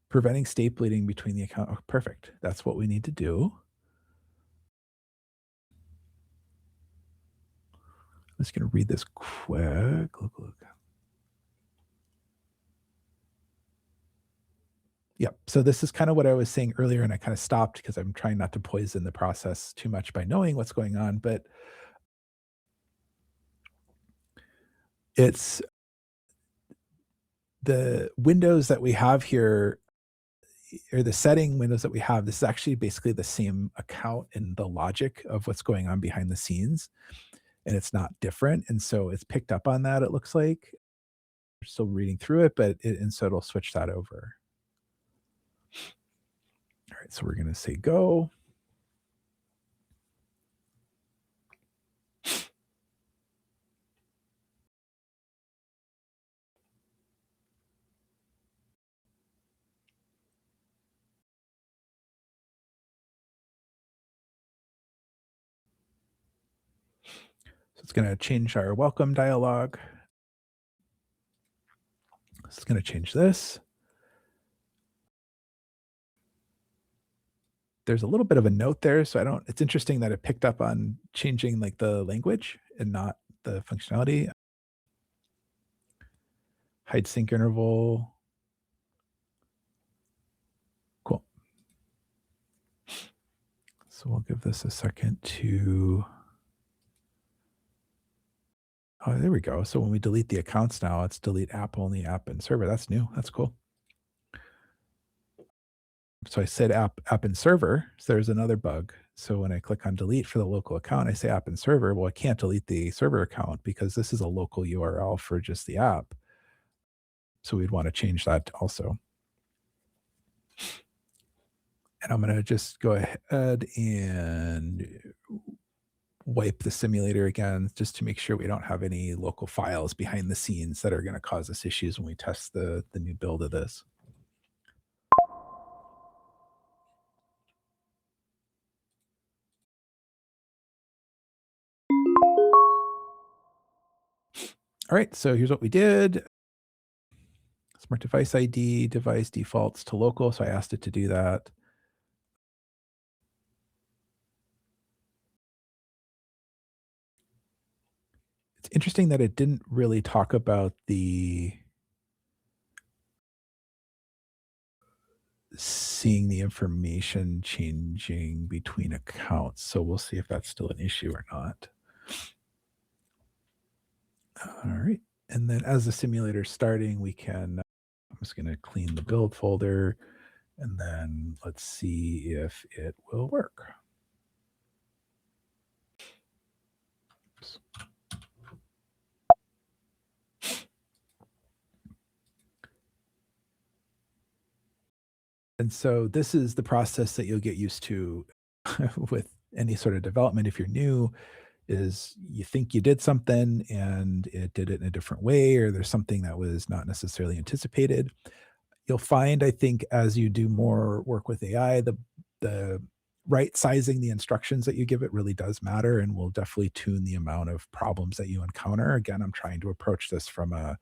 preventing state bleeding between the account. Oh, perfect. That's what we need to do. I'm just going to read this quick. Look. Yep. So this is kind of what I was saying earlier, and I kind of stopped because I'm trying not to poison the process too much by knowing what's going on. But it's the windows that we have here, or the setting windows that we have. This is actually basically the same account in the logic of what's going on behind the scenes, and it's not different. And so it's picked up on that, it looks like. We're still reading through it, and so it'll switch that over. All right, so we're going to say go. So it's going to change our welcome dialog. It's going to change this. There's a little bit of a note there, so it's interesting that it picked up on changing like the language and not the functionality. Hide sync interval. Cool. So we'll give this a second to, oh, there we go. So when we delete the accounts now, it's delete app only, app and server. That's new. That's cool. So I said app and server. So there's another bug. So when I click on delete for the local account, I say app and server. Well, I can't delete the server account because this is a local URL for just the app. So we'd want to change that also. And I'm going to just go ahead and wipe the simulator again, just to make sure we don't have any local files behind the scenes that are going to cause us issues when we test the new build of this. All right, so here's what we did. Smart device ID, device defaults to local. So I asked it to do that. It's interesting that it didn't really talk about the seeing the information changing between accounts. So we'll see if that's still an issue or not. All right. And then as the simulator is starting, we can, I'm just going to clean the build folder, and then let's see if it will work. Oops. And so this is the process that you'll get used to with any sort of development if you're new, is you think you did something and it did it in a different way, or there's something that was not necessarily anticipated. You'll find, I think, as you do more work with AI, the right sizing the instructions that you give it really does matter and will definitely tune the amount of problems that you encounter. Again, I'm trying to approach this from a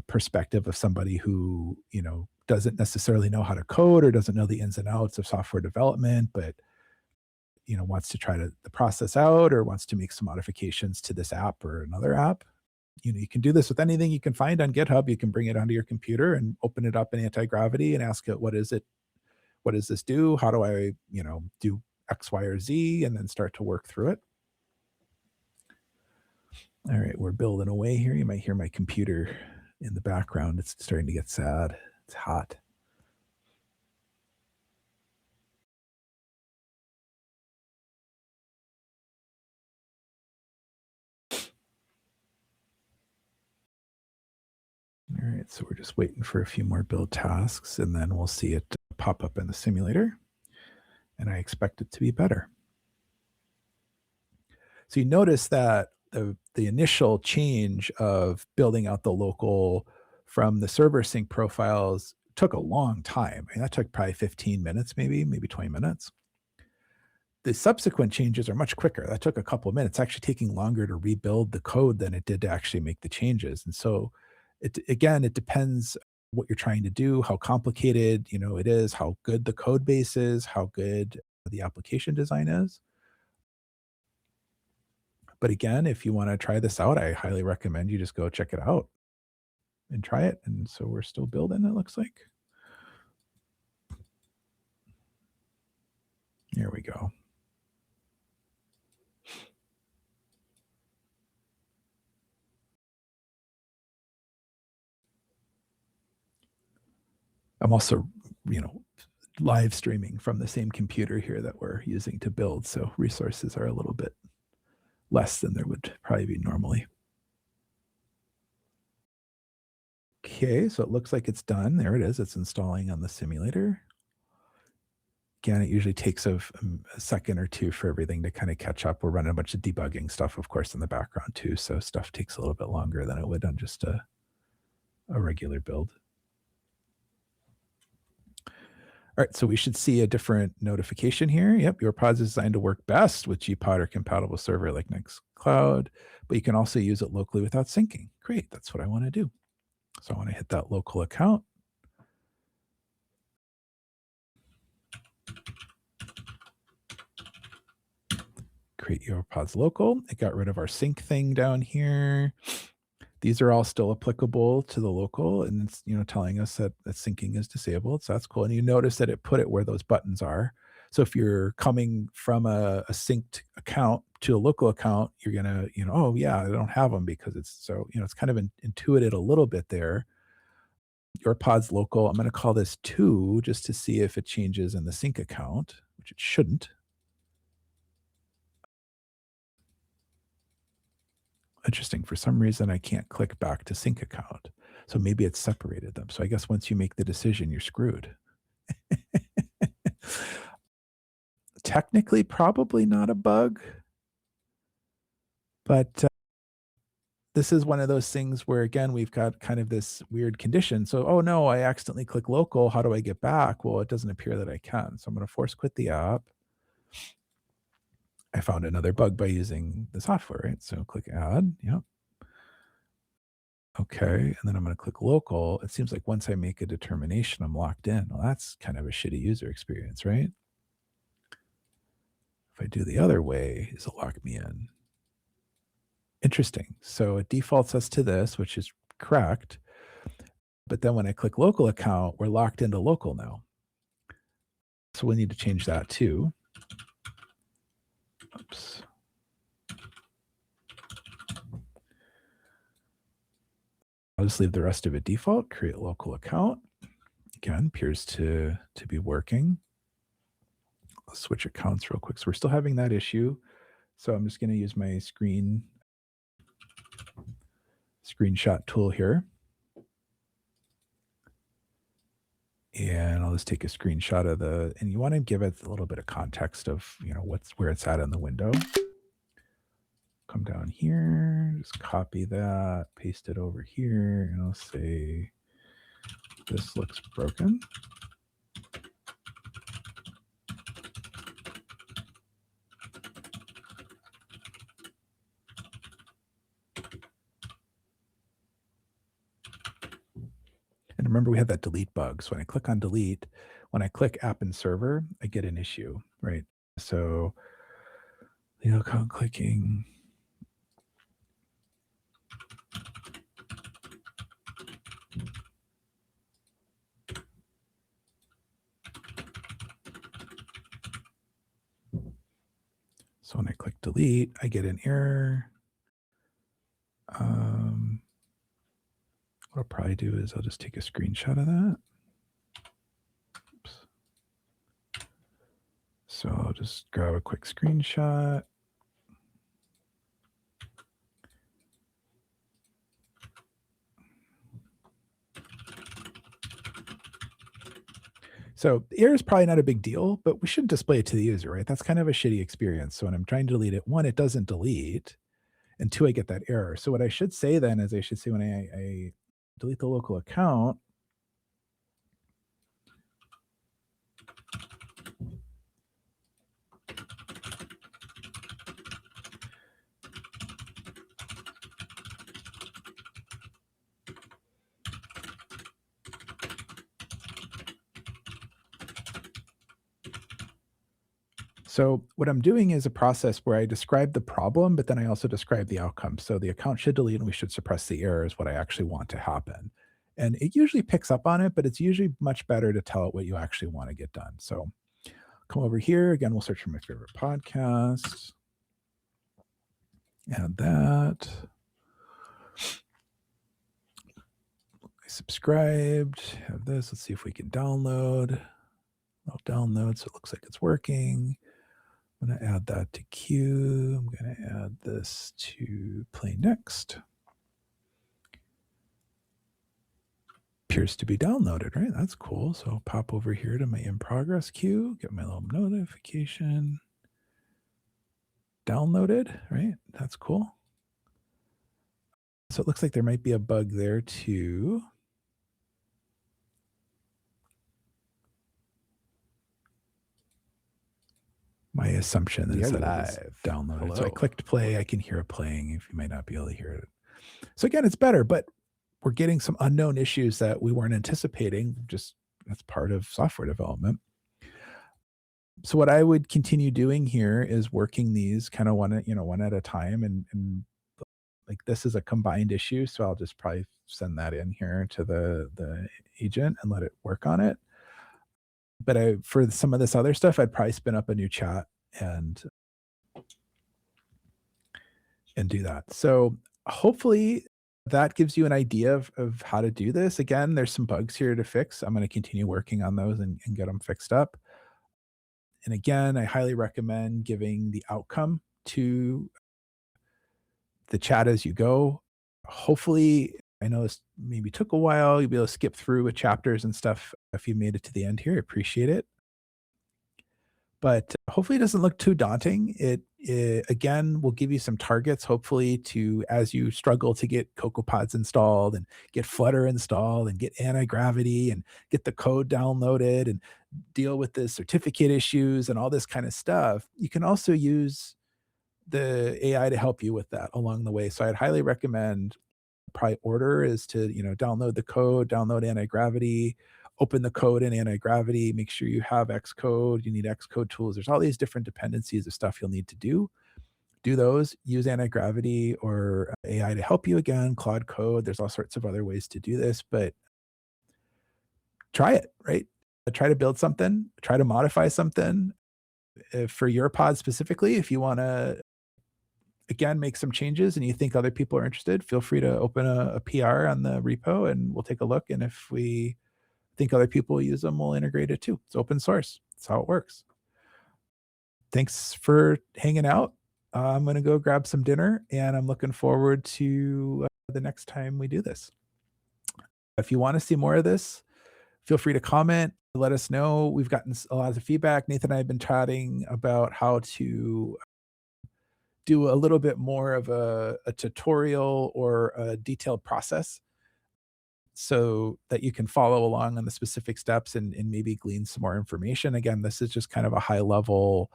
perspective of somebody who, doesn't necessarily know how to code or doesn't know the ins and outs of software development, but wants to try the process out or wants to make some modifications to this app or another app. You can do this with anything you can find on GitHub. You can bring it onto your computer and open it up in anti-gravity and ask it, what is it? What does this do? How do I, do X, Y, or Z? And then start to work through it. All right, we're building away here. You might hear my computer in the background. It's starting to get sad. It's hot. All right, so we're just waiting for a few more build tasks, and then we'll see it pop up in the simulator. And I expect it to be better. So you notice that the initial change of building out the local from the server sync profiles took a long time. I mean, that took probably 15 minutes, maybe 20 minutes. The subsequent changes are much quicker. That took a couple of minutes, actually taking longer to rebuild the code than it did to actually make the changes. And so it depends what you're trying to do, how complicated, it is, how good the code base is, how good the application design is. But again, if you want to try this out, I highly recommend you just go check it out and try it. And so we're still building, it looks like. There we go. I'm also, live streaming from the same computer here that we're using to build. So resources are a little bit less than there would probably be normally. Okay, so it looks like it's done. There it is. It's installing on the simulator. Again, it usually takes a second or two for everything to kind of catch up. We're running a bunch of debugging stuff, of course, in the background too. So stuff takes a little bit longer than it would on just a regular build. All right, so we should see a different notification here. Yep, YourPods is designed to work best with GPod or compatible server like Nextcloud, but you can also use it locally without syncing. Great, that's what I want to do. So I want to hit that local account. Create YourPods local. It got rid of our sync thing down here. These are all still applicable to the local, and it's telling us that syncing is disabled. So that's cool. And you notice that it put it where those buttons are. So if you're coming from a synced account to a local account, you're gonna, oh yeah, I don't have them because it's so, it's kind of intuited a little bit there. YourPods local. I'm going to call this 2 just to see if it changes in the sync account, which it shouldn't. Interesting. For some reason, I can't click back to sync account. So maybe it's separated them. So I guess once you make the decision, you're screwed. Technically, probably not a bug. But this is one of those things where, again, we've got kind of this weird condition. So, oh no, I accidentally click local. How do I get back? Well, it doesn't appear that I can. So I'm going to force quit the app. I found another bug by using the software, right? So click add. Yep. Okay. And then I'm going to click local. It seems like once I make a determination, I'm locked in. Well, that's kind of a shitty user experience, right? If I do the other way, does it lock me in? Interesting. So it defaults us to this, which is correct. But then when I click local account, we're locked into local now. So we need to change that too. Oops. I'll just leave the rest of it default, create local account. Again, appears to be working. Let's switch accounts real quick. So we're still having that issue. So I'm just going to use my screenshot tool here. And I'll let's take a screenshot of and you want to give it a little bit of context of, where it's at in the window. Come down here, just copy that, paste it over here, and I'll say, this looks broken. And remember, we had that delete bug. So when I click on delete, when I click app and server, I get an issue, right? So the account clicking. So when I click delete, I get an error. What I'll probably do is I'll just take a screenshot of that. Oops. So I'll just grab a quick screenshot. So the error is probably not a big deal, but we shouldn't display it to the user, right? That's kind of a shitty experience. So when I'm trying to delete it, one, it doesn't delete, and two, I get that error. So what I should say then is I should say when I delete the local account, so what I'm doing is a process where I describe the problem, but then I also describe the outcome. So the account should delete and we should suppress the error is what I actually want to happen. And it usually picks up on it, but it's usually much better to tell it what you actually want to get done. So come over here. Again, we'll search for my favorite podcast. Add that. I subscribed. Have this. Let's see if we can download. I'll download, so it looks like it's working. I'm going to add that to queue. I'm going to add this to play next. Appears to be downloaded, right? That's cool. So I'll pop over here to my in progress queue, get my little notification. Downloaded, right? That's cool. So it looks like there might be a bug there too. My assumption is that it's downloaded. Hello. So I clicked play. I can hear it playing. If you might not be able to hear it. So again, it's better, but we're getting some unknown issues that we weren't anticipating. Just that's part of software development. So what I would continue doing here is working these kind of one at a time, and like this is a combined issue. So I'll just probably send that in here to the agent and let it work on it. But for some of this other stuff, I'd probably spin up a new chat and do that. So hopefully that gives you an idea of how to do this. Again, there's some bugs here to fix. I'm going to continue working on those and get them fixed up. And again, I highly recommend giving the outcome to the chat as you go. Hopefully, I know this maybe took a while. You'll be able to skip through with chapters and stuff if you made it to the end here. I appreciate it. But hopefully it doesn't look too daunting. It again will give you some targets, hopefully, to as you struggle to get CocoaPods installed and get Flutter installed and get anti-gravity and get the code downloaded and deal with the certificate issues and all this kind of stuff. You can also use the AI to help you with that along the way. So I'd highly recommend probably order is to, download the code, download anti-gravity, open the code in anti-gravity, make sure you have Xcode, you need Xcode tools. There's all these different dependencies of stuff you'll need to do. Do those, use anti-gravity or AI to help you again, Claude Code. There's all sorts of other ways to do this, but try it, right? Try to build something, try to modify something. For YourPods specifically, if you want to again, make some changes and you think other people are interested, feel free to open a PR on the repo and we'll take a look. And if we think other people will use them, we'll integrate it too. It's open source. That's how it works. Thanks for hanging out. I'm going to go grab some dinner and I'm looking forward to the next time we do this. If you want to see more of this, feel free to comment, let us know. We've gotten a lot of feedback. Nathan and I have been chatting about how to do a little bit more of a tutorial or a detailed process so that you can follow along on the specific steps and maybe glean some more information. Again, this is just kind of a high level,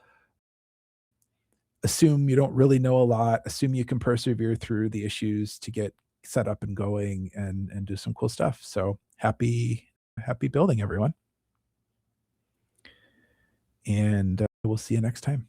assume you don't really know a lot, assume you can persevere through the issues to get set up and going and do some cool stuff. So happy building, everyone. And we'll see you next time.